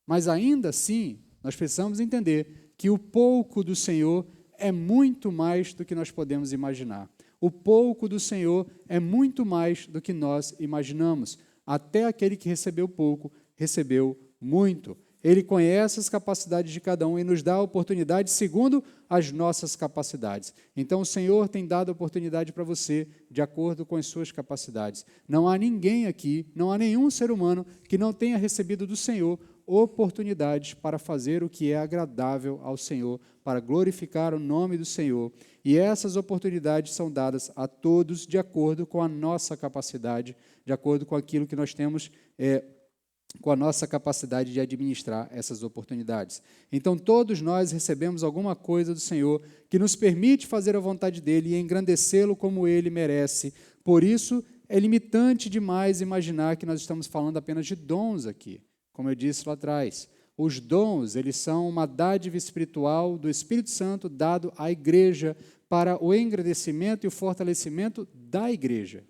Mas ainda assim, nós precisamos entender que o pouco do Senhor é muito mais do que nós podemos imaginar. O pouco do Senhor é muito mais do que nós imaginamos. Até aquele que recebeu pouco, recebeu muito. Ele conhece as capacidades de cada um e nos dá a oportunidade segundo as nossas capacidades. Então, o Senhor tem dado a oportunidade para você de acordo com as suas capacidades. Não há ninguém aqui, não há nenhum ser humano que não tenha recebido do Senhor oportunidades para fazer o que é agradável ao Senhor, para glorificar o nome do Senhor. E essas oportunidades são dadas a todos de acordo com a nossa capacidade, de acordo com aquilo que nós temos com a nossa capacidade de administrar essas oportunidades. Então, todos nós recebemos alguma coisa do Senhor que nos permite fazer a vontade dEle e engrandecê-lo como Ele merece. Por isso, é limitante demais imaginar que nós estamos falando apenas de dons aqui, como eu disse lá atrás. Os dons, eles são uma dádiva espiritual do Espírito Santo dado à igreja para o engrandecimento e o fortalecimento da igreja.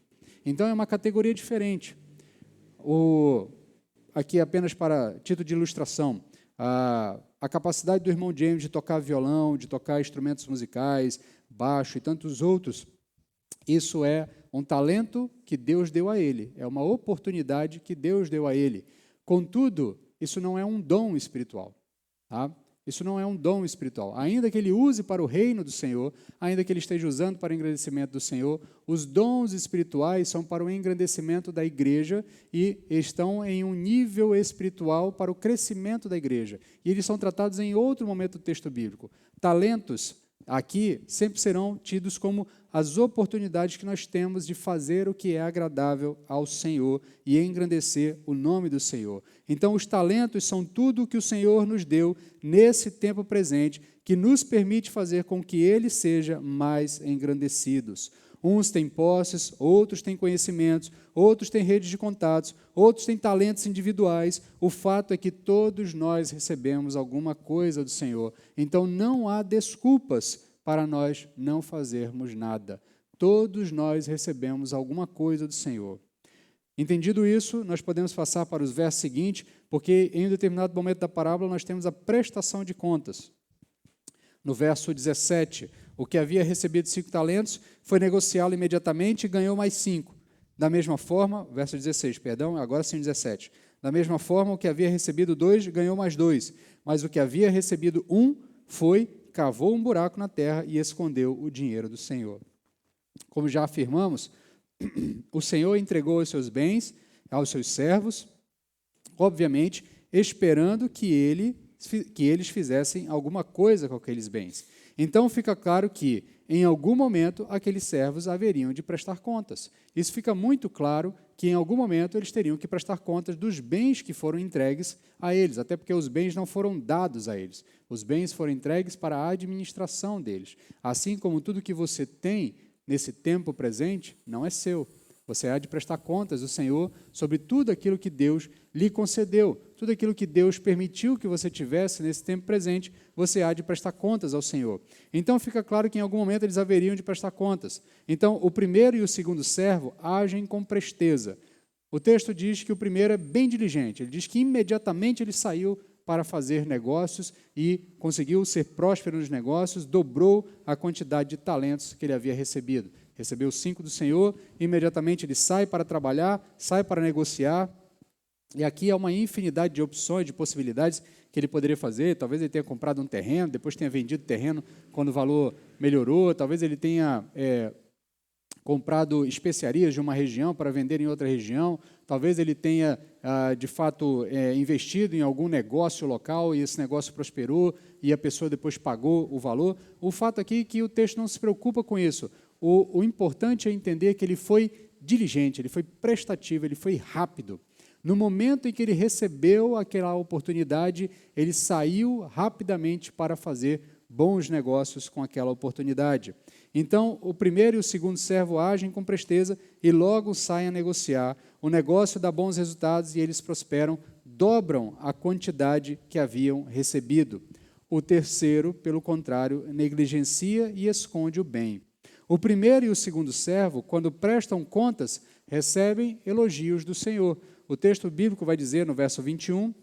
Então, é uma categoria diferente. Aqui apenas para título de ilustração, a capacidade do irmão James de tocar violão, de tocar instrumentos musicais, baixo e tantos outros, isso é um talento que Deus deu a ele, é uma oportunidade que Deus deu a ele. Contudo, isso não é um dom espiritual, tá? Isso não é um dom espiritual. Ainda que ele use para o reino do Senhor, ainda que ele esteja usando para o engrandecimento do Senhor, os dons espirituais são para o engrandecimento da igreja e estão em um nível espiritual para o crescimento da igreja. E eles são tratados em outro momento do texto bíblico. Talentos, aqui, sempre serão tidos como as oportunidades que nós temos de fazer o que é agradável ao Senhor e engrandecer o nome do Senhor. Então, os talentos são tudo o que o Senhor nos deu nesse tempo presente, que nos permite fazer com que Ele seja mais engrandecidos. Uns têm posses, outros têm conhecimentos, outros têm redes de contatos, outros têm talentos individuais. O fato é que todos nós recebemos alguma coisa do Senhor. Então, não há desculpas para nós não fazermos nada. Todos nós recebemos alguma coisa do Senhor. Entendido isso, nós podemos passar para os versos seguintes, porque em um determinado momento da parábola nós temos a prestação de contas. No verso 17, o que havia recebido 5 talentos foi negociá-lo imediatamente e ganhou mais 5. Da mesma forma, verso 16, perdão, agora sim 17. Da mesma forma, o que havia recebido 2 ganhou mais 2, mas o que havia recebido 1 cavou um buraco na terra e escondeu o dinheiro do Senhor. Como já afirmamos, o Senhor entregou os seus bens aos seus servos, obviamente, esperando que eles fizessem alguma coisa com aqueles bens. Então, fica claro que, em algum momento, aqueles servos haveriam de prestar contas. Isso fica muito claro que, em algum momento, eles teriam que prestar contas dos bens que foram entregues a eles, até porque os bens não foram dados a eles. Os bens foram entregues para a administração deles. Assim como tudo que você tem nesse tempo presente não é seu. Você há de prestar contas ao Senhor sobre tudo aquilo que Deus lhe concedeu, tudo aquilo que Deus permitiu que você tivesse nesse tempo presente, você há de prestar contas ao Senhor. Então, fica claro que em algum momento eles haveriam de prestar contas. Então, o primeiro e o segundo servo agem com presteza. O texto diz que o primeiro é bem diligente, ele diz que imediatamente ele saiu para fazer negócios e conseguiu ser próspero nos negócios, dobrou a quantidade de talentos que ele havia recebido. Recebeu 5 do Senhor, imediatamente ele sai para trabalhar, sai para negociar, e aqui há uma infinidade de opções, de possibilidades que ele poderia fazer. Talvez ele tenha comprado um terreno, depois tenha vendido o terreno quando o valor melhorou, talvez ele tenha comprado especiarias de uma região para vender em outra região, talvez ele tenha, de fato, investido em algum negócio local e esse negócio prosperou e a pessoa depois pagou o valor. O fato aqui é que o texto não se preocupa com isso. O importante é entender que ele foi diligente, ele foi prestativo, ele foi rápido. No momento em que ele recebeu aquela oportunidade, ele saiu rapidamente para fazer bons negócios com aquela oportunidade. Então, o primeiro e o segundo servo agem com presteza e logo saem a negociar. O negócio dá bons resultados e eles prosperam, dobram a quantidade que haviam recebido. O terceiro, pelo contrário, negligencia e esconde o bem. O primeiro e o segundo servo, quando prestam contas, recebem elogios do Senhor. O texto bíblico vai dizer, no verso 21,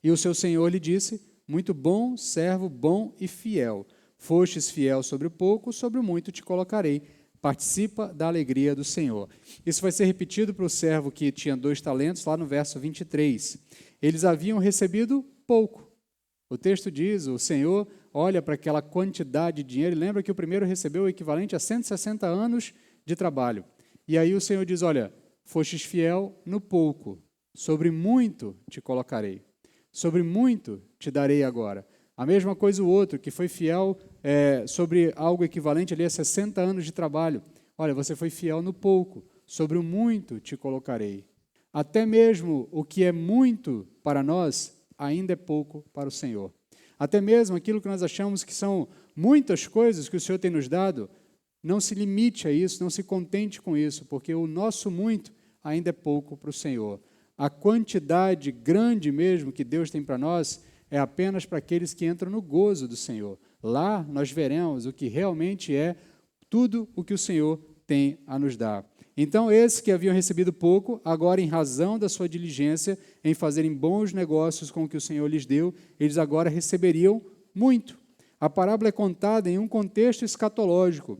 E o seu senhor lhe disse: muito bom, servo bom e fiel. Fostes fiel sobre o pouco, sobre o muito te colocarei. Participa da alegria do Senhor. Isso vai ser repetido para o servo que tinha 2 talentos, lá no verso 23. Eles haviam recebido pouco. O texto diz, o Senhor olha para aquela quantidade de dinheiro, e lembra que o primeiro recebeu o equivalente a 160 anos de trabalho. E aí o Senhor diz, olha, fostes fiel no pouco, sobre muito te colocarei. Sobre muito te darei agora. A mesma coisa o outro, que foi fiel sobre algo equivalente ali a 60 anos de trabalho. Olha, você foi fiel no pouco, sobre o muito te colocarei. Até mesmo o que é muito para nós, ainda é pouco para o Senhor. Até mesmo aquilo que nós achamos que são muitas coisas que o Senhor tem nos dado, não se limite a isso, não se contente com isso, porque o nosso muito ainda é pouco para o Senhor. A quantidade grande mesmo que Deus tem para nós é apenas para aqueles que entram no gozo do Senhor. Lá nós veremos o que realmente é tudo o que o Senhor tem a nos dar. Então, esses que haviam recebido pouco, agora em razão da sua diligência em fazerem bons negócios com o que o Senhor lhes deu, eles agora receberiam muito. A parábola é contada em um contexto escatológico.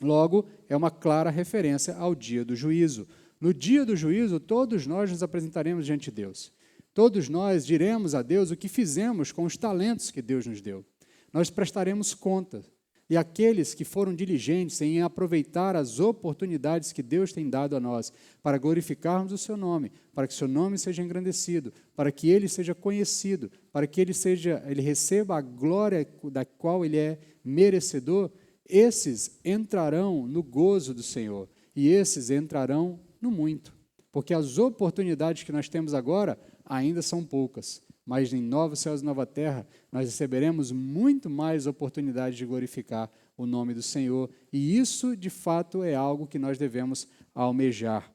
Logo, é uma clara referência ao dia do juízo. No dia do juízo, todos nós nos apresentaremos diante de Deus. Todos nós diremos a Deus o que fizemos com os talentos que Deus nos deu. Nós prestaremos conta. E aqueles que foram diligentes em aproveitar as oportunidades que Deus tem dado a nós para glorificarmos o seu nome, para que o seu nome seja engrandecido, para que ele seja conhecido, para que ele receba a glória da qual ele é merecedor, esses entrarão no gozo do Senhor e esses entrarão no muito. Porque as oportunidades que nós temos agora ainda são poucas. Mas em novos céus e nova terra, nós receberemos muito mais oportunidades de glorificar o nome do Senhor. E isso, de fato, é algo que nós devemos almejar.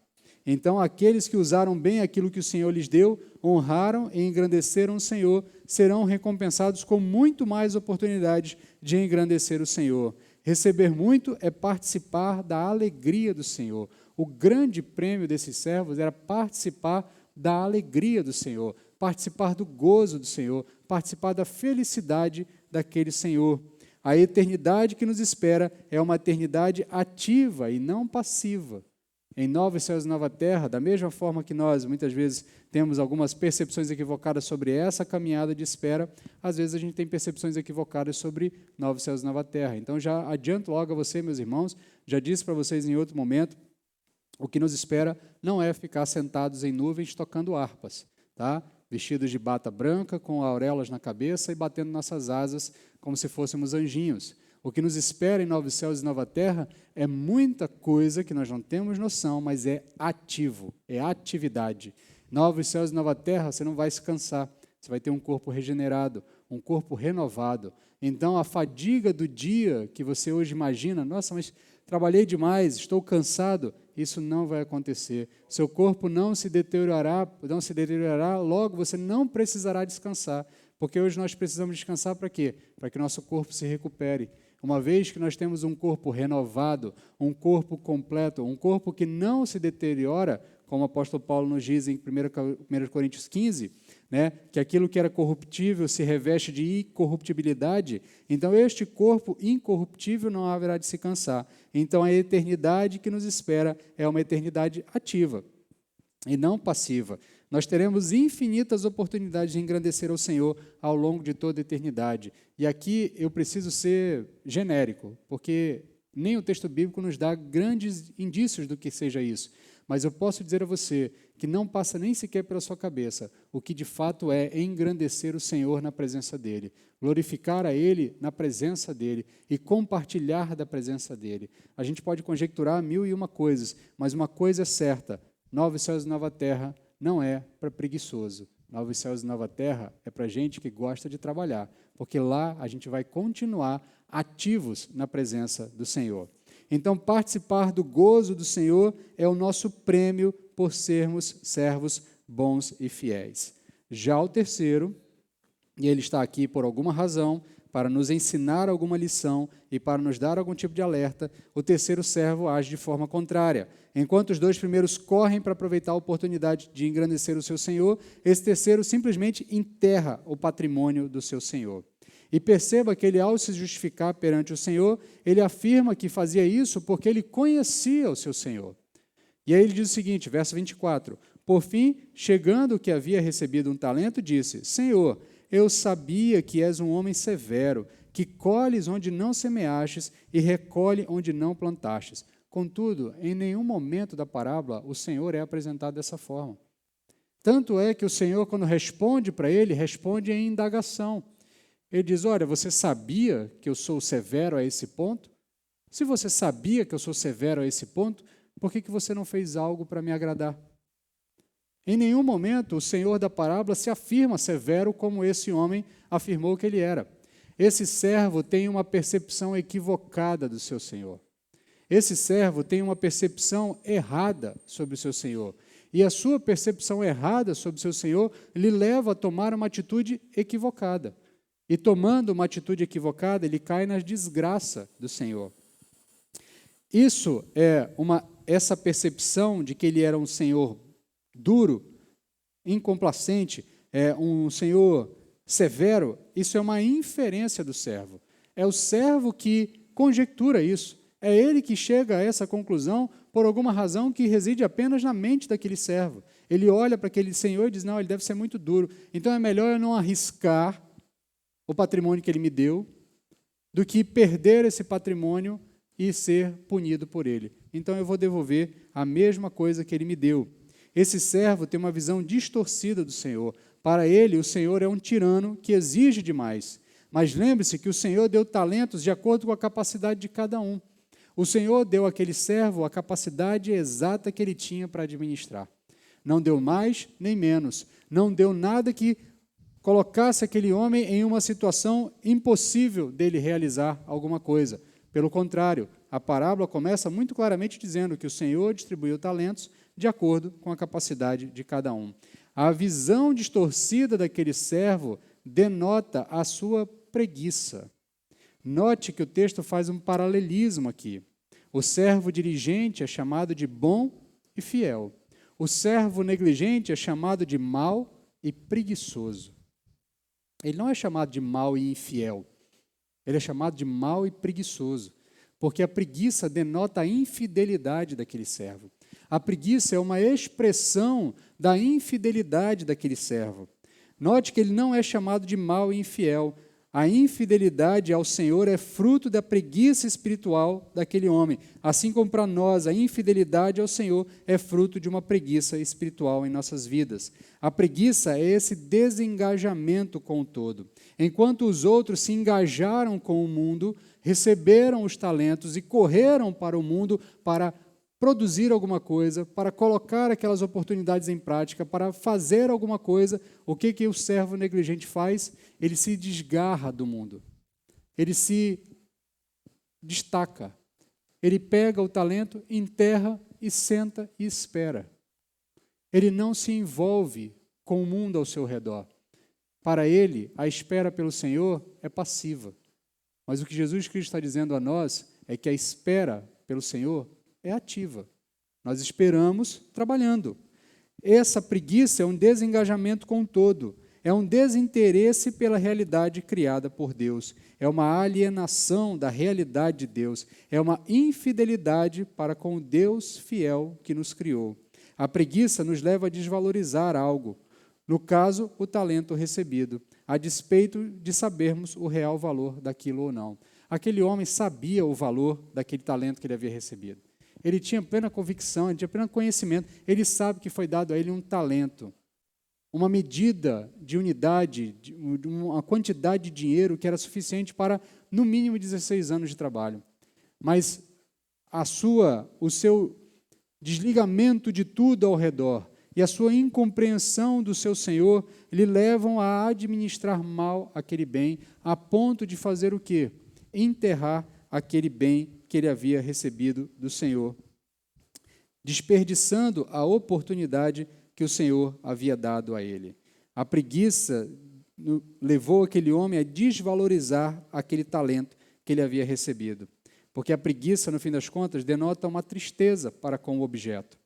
Então, aqueles que usaram bem aquilo que o Senhor lhes deu, honraram e engrandeceram o Senhor, serão recompensados com muito mais oportunidades de engrandecer o Senhor. Receber muito é participar da alegria do Senhor. O grande prêmio desses servos era participar da alegria do Senhor, participar do gozo do Senhor, participar da felicidade daquele Senhor. A eternidade que nos espera é uma eternidade ativa e não passiva. Em novos céus e nova terra, da mesma forma que nós, muitas vezes, temos algumas percepções equivocadas sobre essa caminhada de espera, às vezes a gente tem percepções equivocadas sobre novos céus e nova terra. Então, já adianto logo a você, meus irmãos, já disse para vocês em outro momento, o que nos espera não é ficar sentados em nuvens tocando harpas, tá? Vestidos de bata branca, com auréolas na cabeça e batendo nossas asas como se fôssemos anjinhos. O que nos espera em novos céus e nova terra é muita coisa que nós não temos noção, mas é ativo, é atividade. Novos céus e nova terra, você não vai se cansar, você vai ter um corpo regenerado, um corpo renovado. Então, a fadiga do dia que você hoje imagina, nossa, mas trabalhei demais, estou cansado, isso não vai acontecer. Seu corpo não se deteriorará, logo você não precisará descansar, porque hoje nós precisamos descansar para quê? Para que nosso corpo se recupere. Uma vez que nós temos um corpo renovado, um corpo completo, um corpo que não se deteriora, como o apóstolo Paulo nos diz em 1 Coríntios 15, né, que aquilo que era corruptível se reveste de incorruptibilidade, então este corpo incorruptível não haverá de se cansar. Então a eternidade que nos espera é uma eternidade ativa e não passiva. Nós teremos infinitas oportunidades de engrandecer ao Senhor ao longo de toda a eternidade. E aqui eu preciso ser genérico, porque nem o texto bíblico nos dá grandes indícios do que seja isso. Mas eu posso dizer a você que não passa nem sequer pela sua cabeça o que de fato é engrandecer o Senhor na presença dEle, glorificar a Ele na presença dEle e compartilhar da presença dEle. A gente pode conjecturar 1001 coisas, mas uma coisa é certa, novos céus e nova terra não é para preguiçoso. Novos céus e nova terra é para gente que gosta de trabalhar, porque lá a gente vai continuar ativos na presença do Senhor. Então, participar do gozo do Senhor é o nosso prêmio por sermos servos bons e fiéis. Já o terceiro, e ele está aqui por alguma razão, para nos ensinar alguma lição e para nos dar algum tipo de alerta, o terceiro servo age de forma contrária. Enquanto os dois primeiros correm para aproveitar a oportunidade de engrandecer o seu senhor, esse terceiro simplesmente enterra o patrimônio do seu senhor. E perceba que ele, ao se justificar perante o Senhor, ele afirma que fazia isso porque ele conhecia o seu Senhor. E aí ele diz o seguinte, verso 24, por fim, chegando o que havia recebido um talento, disse, Senhor, eu sabia que és um homem severo, que colhes onde não semeastes e recolhe onde não plantastes. Contudo, em nenhum momento da parábola o Senhor é apresentado dessa forma. Tanto é que o Senhor, quando responde para ele, responde em indagação. Ele diz, olha, você sabia que eu sou severo a esse ponto? Se você sabia que eu sou severo a esse ponto, por que você não fez algo para me agradar? Em nenhum momento o Senhor da parábola se afirma severo como esse homem afirmou que ele era. Esse servo tem uma percepção equivocada do seu Senhor. Esse servo tem uma percepção errada sobre o seu Senhor. E a sua percepção errada sobre o seu Senhor lhe leva a tomar uma atitude equivocada. E tomando uma atitude equivocada, ele cai na desgraça do Senhor. Isso essa percepção de que ele era um Senhor duro, incomplacente, um Senhor severo, isso é uma inferência do servo. É o servo que conjectura isso. É ele que chega a essa conclusão por alguma razão que reside apenas na mente daquele servo. Ele olha para aquele Senhor e diz, não, ele deve ser muito duro. Então é melhor eu não arriscar o patrimônio que ele me deu do que perder esse patrimônio e ser punido por ele. Então eu vou devolver a mesma coisa que ele me deu. Esse servo tem uma visão distorcida do Senhor. Para ele, o Senhor é um tirano que exige demais. Mas lembre-se que o Senhor deu talentos de acordo com a capacidade de cada um. O Senhor deu àquele servo a capacidade exata que ele tinha para administrar. Não deu mais nem menos. Não deu nada que colocasse aquele homem em uma situação impossível dele realizar alguma coisa. Pelo contrário, a parábola começa muito claramente dizendo que o Senhor distribuiu talentos de acordo com a capacidade de cada um. A visão distorcida daquele servo denota a sua preguiça. Note que o texto faz um paralelismo aqui. O servo diligente é chamado de bom e fiel. O servo negligente é chamado de mau e preguiçoso. Ele não é chamado de mau e infiel. Ele é chamado de mau e preguiçoso, porque a preguiça denota a infidelidade daquele servo. A preguiça é uma expressão da infidelidade daquele servo. Note que ele não é chamado de mau e infiel. A infidelidade ao Senhor é fruto da preguiça espiritual daquele homem. Assim como para nós, a infidelidade ao Senhor é fruto de uma preguiça espiritual em nossas vidas. A preguiça é esse desengajamento com o todo. Enquanto os outros se engajaram com o mundo, receberam os talentos e correram para o mundo para produzir alguma coisa, para colocar aquelas oportunidades em prática, para fazer alguma coisa, o que o servo negligente faz? Ele se desgarra do mundo. Ele se destaca. Ele pega o talento, enterra e senta e espera. Ele não se envolve com o mundo ao seu redor. Para ele, a espera pelo Senhor é passiva. Mas o que Jesus Cristo está dizendo a nós é que a espera pelo Senhor é ativa. Nós esperamos trabalhando. Essa preguiça é um desengajamento com o todo. É um desinteresse pela realidade criada por Deus. É uma alienação da realidade de Deus. É uma infidelidade para com o Deus fiel que nos criou. A preguiça nos leva a desvalorizar algo. No caso, o talento recebido, a despeito de sabermos o real valor daquilo ou não. Aquele homem sabia o valor daquele talento que ele havia recebido. Ele tinha plena convicção, ele tinha pleno conhecimento, ele sabe que foi dado a ele um talento, uma medida de unidade, uma quantidade de dinheiro que era suficiente para, no mínimo, 16 anos de trabalho. Mas o seu desligamento de tudo ao redor e a sua incompreensão do seu Senhor lhe levam a administrar mal aquele bem, a ponto de fazer o quê? Enterrar aquele bem que ele havia recebido do Senhor, desperdiçando a oportunidade que o Senhor havia dado a ele. A preguiça levou aquele homem a desvalorizar aquele talento que ele havia recebido. Porque a preguiça, no fim das contas, denota uma tristeza para com o objeto.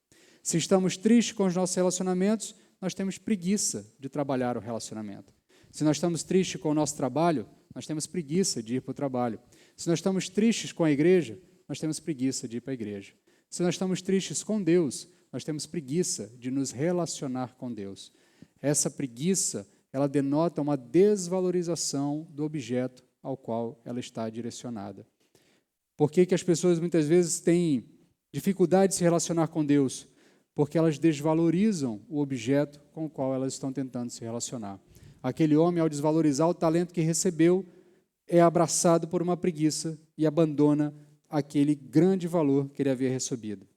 Se estamos tristes com os nossos relacionamentos, nós temos preguiça de trabalhar o relacionamento. Se nós estamos tristes com o nosso trabalho, nós temos preguiça de ir para o trabalho. Se nós estamos tristes com a igreja, nós temos preguiça de ir para a igreja. Se nós estamos tristes com Deus, nós temos preguiça de nos relacionar com Deus. Essa preguiça, ela denota uma desvalorização do objeto ao qual ela está direcionada. Por que as pessoas muitas vezes têm dificuldade de se relacionar com Deus? Porque elas desvalorizam o objeto com o qual elas estão tentando se relacionar. Aquele homem, ao desvalorizar o talento que recebeu, é abraçado por uma preguiça e abandona aquele grande valor que ele havia recebido.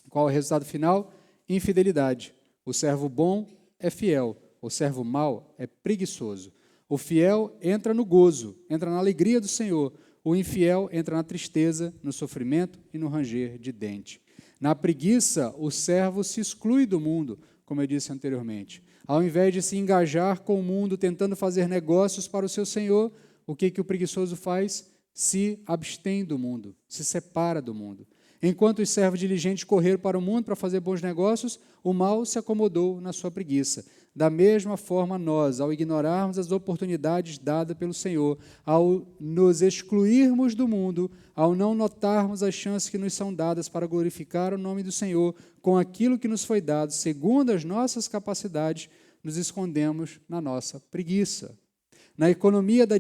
Qual é o resultado final? Infidelidade. O servo bom é fiel, o servo mau é preguiçoso. O fiel entra no gozo, entra na alegria do Senhor. O infiel entra na tristeza, no sofrimento e no ranger de dente. Na preguiça, o servo se exclui do mundo, como eu disse anteriormente. Ao invés de se engajar com o mundo, tentando fazer negócios para o seu Senhor, o que o preguiçoso faz? Se abstém do mundo, se separa do mundo. Enquanto os servos diligentes correram para o mundo para fazer bons negócios, o mal se acomodou na sua preguiça. Da mesma forma, nós, ao ignorarmos as oportunidades dadas pelo Senhor, ao nos excluirmos do mundo, ao não notarmos as chances que nos são dadas para glorificar o nome do Senhor com aquilo que nos foi dado, segundo as nossas capacidades, nos escondemos na nossa preguiça. Na economia da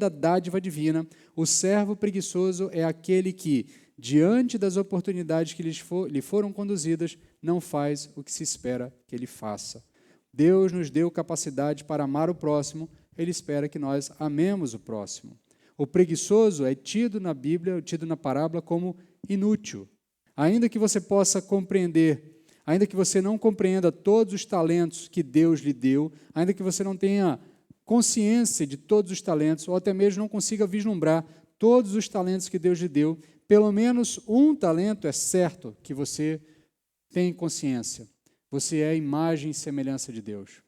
dádiva divina, o servo preguiçoso é aquele que, diante das oportunidades que lhe foram conduzidas, não faz o que se espera que ele faça. Deus nos deu capacidade para amar o próximo, Ele espera que nós amemos o próximo. O preguiçoso é tido na Bíblia, tido na parábola como inútil. Ainda que você possa compreender, ainda que você não compreenda todos os talentos que Deus lhe deu, ainda que você não tenha consciência de todos os talentos, ou até mesmo não consiga vislumbrar todos os talentos que Deus lhe deu, pelo menos um talento é certo que você tem consciência. Você é a imagem e semelhança de Deus.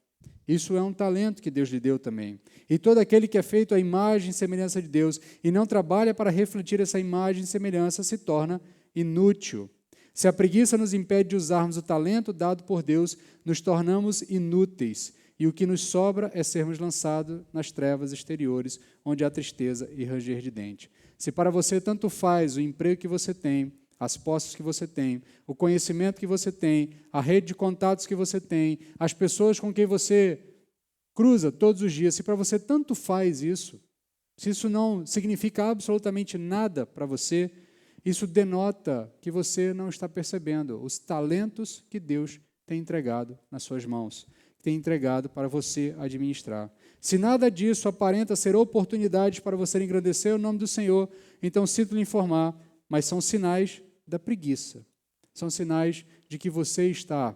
Isso é um talento que Deus lhe deu também. E todo aquele que é feito à imagem e semelhança de Deus e não trabalha para refletir essa imagem e semelhança se torna inútil. Se a preguiça nos impede de usarmos o talento dado por Deus, nos tornamos inúteis. E o que nos sobra é sermos lançados nas trevas exteriores, onde há tristeza e ranger de dente. Se para você tanto faz o emprego que você tem, as posses que você tem, o conhecimento que você tem, a rede de contatos que você tem, as pessoas com quem você cruza todos os dias, se para você tanto faz isso, se isso não significa absolutamente nada para você, isso denota que você não está percebendo os talentos que Deus tem entregado nas suas mãos, tem entregado para você administrar. Se nada disso aparenta ser oportunidade para você engrandecer o nome do Senhor, então sinto lhe informar, mas são sinais da preguiça. São sinais de que você está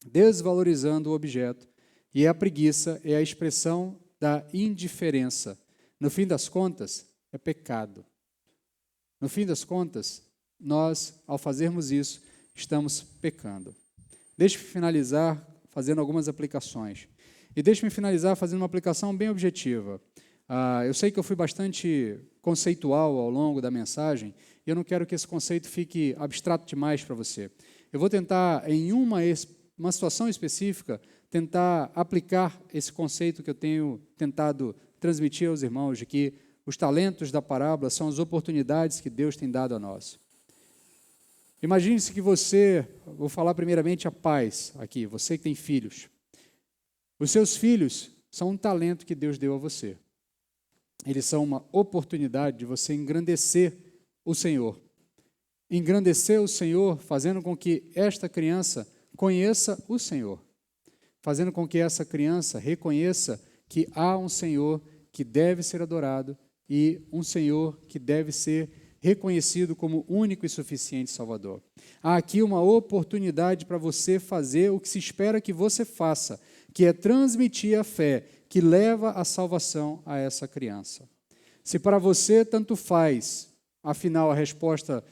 desvalorizando o objeto. E a preguiça é a expressão da indiferença. No fim das contas, é pecado. No fim das contas, nós, ao fazermos isso, estamos pecando. Deixe-me finalizar fazendo algumas aplicações. E deixe-me finalizar fazendo uma aplicação bem objetiva. Eu sei que eu fui bastante conceitual ao longo da mensagem, e eu não quero que esse conceito fique abstrato demais para você. Eu vou tentar, em uma situação específica, tentar aplicar esse conceito que eu tenho tentado transmitir aos irmãos, de que os talentos da parábola são as oportunidades que Deus tem dado a nós. Imagine-se que você, vou falar primeiramente a pais aqui, você que tem filhos. Os seus filhos são um talento que Deus deu a você. Eles são uma oportunidade de você engrandecer o Senhor. Engrandecer o Senhor, fazendo com que esta criança conheça o Senhor. Fazendo com que essa criança reconheça que há um Senhor que deve ser adorado e um Senhor que deve ser reconhecido como único e suficiente Salvador. Há aqui uma oportunidade para você fazer o que se espera que você faça, que é transmitir a fé que leva a salvação a essa criança. Se para você tanto faz, afinal a resposta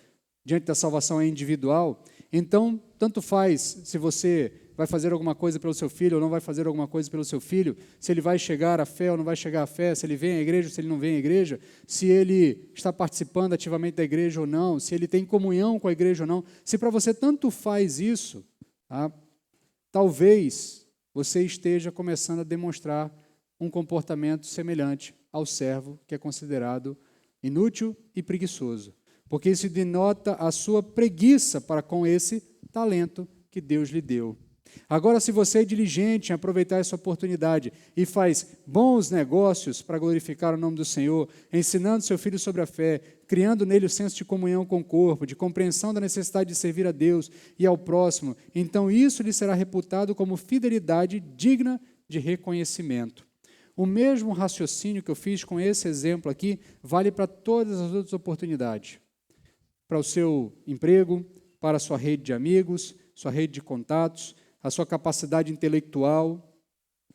diante da salvação é individual, então tanto faz se você vai fazer alguma coisa pelo seu filho ou não vai fazer alguma coisa pelo seu filho, se ele vai chegar à fé ou não vai chegar à fé, se ele vem à igreja ou se ele não vem à igreja, se ele está participando ativamente da igreja ou não, se ele tem comunhão com a igreja ou não. Se para você tanto faz isso, tá? Talvez você esteja começando a demonstrar um comportamento semelhante ao servo que é considerado inútil e preguiçoso, porque isso denota a sua preguiça para com esse talento que Deus lhe deu. Agora, se você é diligente em aproveitar essa oportunidade e faz bons negócios para glorificar o nome do Senhor, ensinando seu filho sobre a fé, criando nele o senso de comunhão com o corpo, de compreensão da necessidade de servir a Deus e ao próximo, então isso lhe será reputado como fidelidade digna de reconhecimento. O mesmo raciocínio que eu fiz com esse exemplo aqui vale para todas as outras oportunidades. Para o seu emprego, para a sua rede de amigos, sua rede de contatos, a sua capacidade intelectual,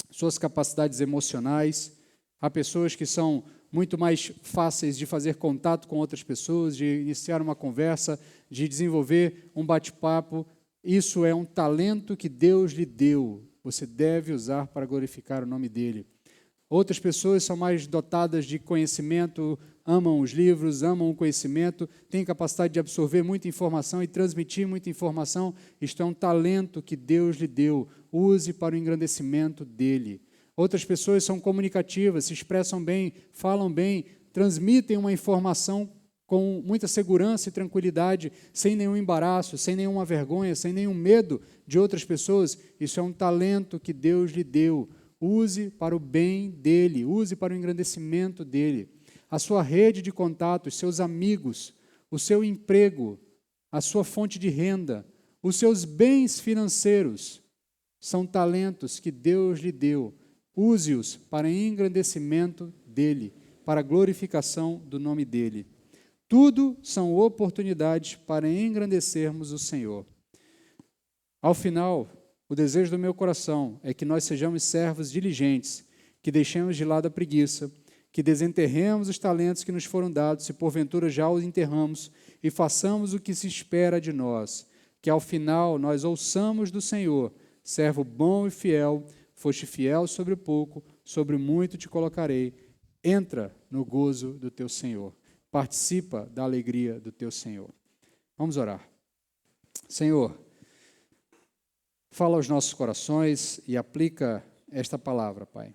suas capacidades emocionais. Há pessoas que são muito mais fáceis de fazer contato com outras pessoas, de iniciar uma conversa, de desenvolver um bate-papo. Isso é um talento que Deus lhe deu. Você deve usar para glorificar o nome dele. Outras pessoas são mais dotadas de conhecimento, amam os livros, amam o conhecimento, têm capacidade de absorver muita informação e transmitir muita informação. Isto é um talento que Deus lhe deu. Use para o engrandecimento dele. Outras pessoas são comunicativas, se expressam bem, falam bem, transmitem uma informação com muita segurança e tranquilidade, sem nenhum embaraço, sem nenhuma vergonha, sem nenhum medo de outras pessoas. Isso é um talento que Deus lhe deu. Use para o bem dele, use para o engrandecimento dele. A sua rede de contatos, seus amigos, o seu emprego, a sua fonte de renda, os seus bens financeiros, são talentos que Deus lhe deu. Use-os para engrandecimento dele, para a glorificação do nome dele. Tudo são oportunidades para engrandecermos o Senhor. Ao final, o desejo do meu coração é que nós sejamos servos diligentes, que deixemos de lado a preguiça, que desenterremos os talentos que nos foram dados, se porventura já os enterramos, e façamos o que se espera de nós, que ao final nós ouçamos do Senhor: servo bom e fiel, foste fiel sobre o pouco, sobre muito te colocarei. Entra no gozo do teu Senhor. Participa da alegria do teu Senhor. Vamos orar. Senhor, fala aos nossos corações e aplica esta palavra, Pai.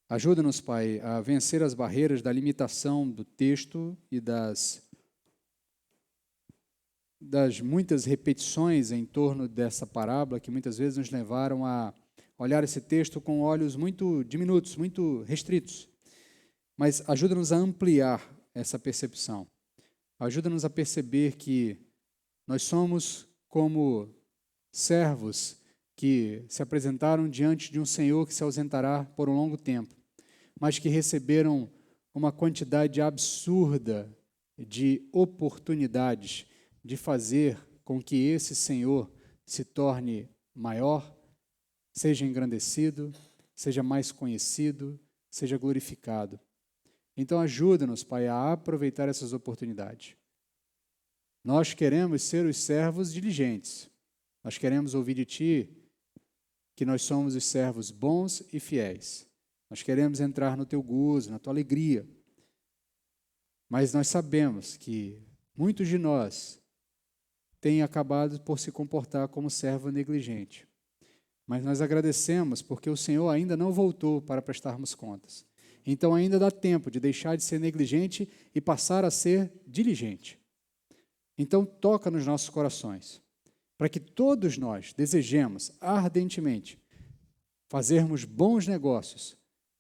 Ajuda-nos, Pai, a vencer as barreiras da limitação do texto e das muitas repetições em torno dessa parábola que muitas vezes nos levaram a olhar esse texto com olhos muito diminutos, muito restritos. Mas ajuda-nos a ampliar essa percepção. Ajuda-nos a perceber que nós somos como servos que se apresentaram diante de um Senhor que se ausentará por um longo tempo, mas que receberam uma quantidade absurda de oportunidades de fazer com que esse Senhor se torne maior, seja engrandecido, seja mais conhecido, seja glorificado. Então ajuda-nos, Pai, a aproveitar essas oportunidades. Nós queremos ser os servos diligentes. Nós queremos ouvir de Ti que nós somos os servos bons e fiéis. Nós queremos entrar no Teu gozo, na Tua alegria. Mas nós sabemos que muitos de nós têm acabado por se comportar como servo negligente. Mas nós agradecemos porque o Senhor ainda não voltou para prestarmos contas. Então ainda dá tempo de deixar de ser negligente e passar a ser diligente. Então toca nos nossos corações, para que todos nós desejemos ardentemente fazermos bons negócios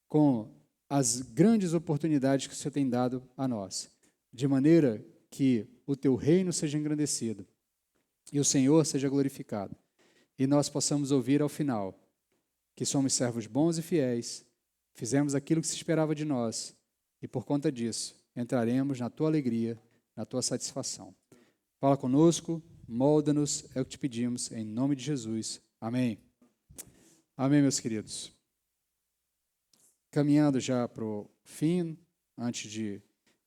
com as grandes oportunidades que o Senhor tem dado a nós, de maneira que o Teu reino seja engrandecido e o Senhor seja glorificado. E nós possamos ouvir ao final que somos servos bons e fiéis, fizemos aquilo que se esperava de nós e por conta disso entraremos na Tua alegria, na Tua satisfação. Fala conosco, molda-nos, é o que te pedimos, em nome de Jesus. Amém. Amém, meus queridos. Caminhando já para o fim, antes de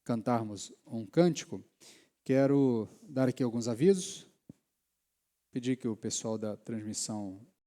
cantarmos um cântico, quero dar aqui alguns avisos. Pedir que o pessoal da transmissão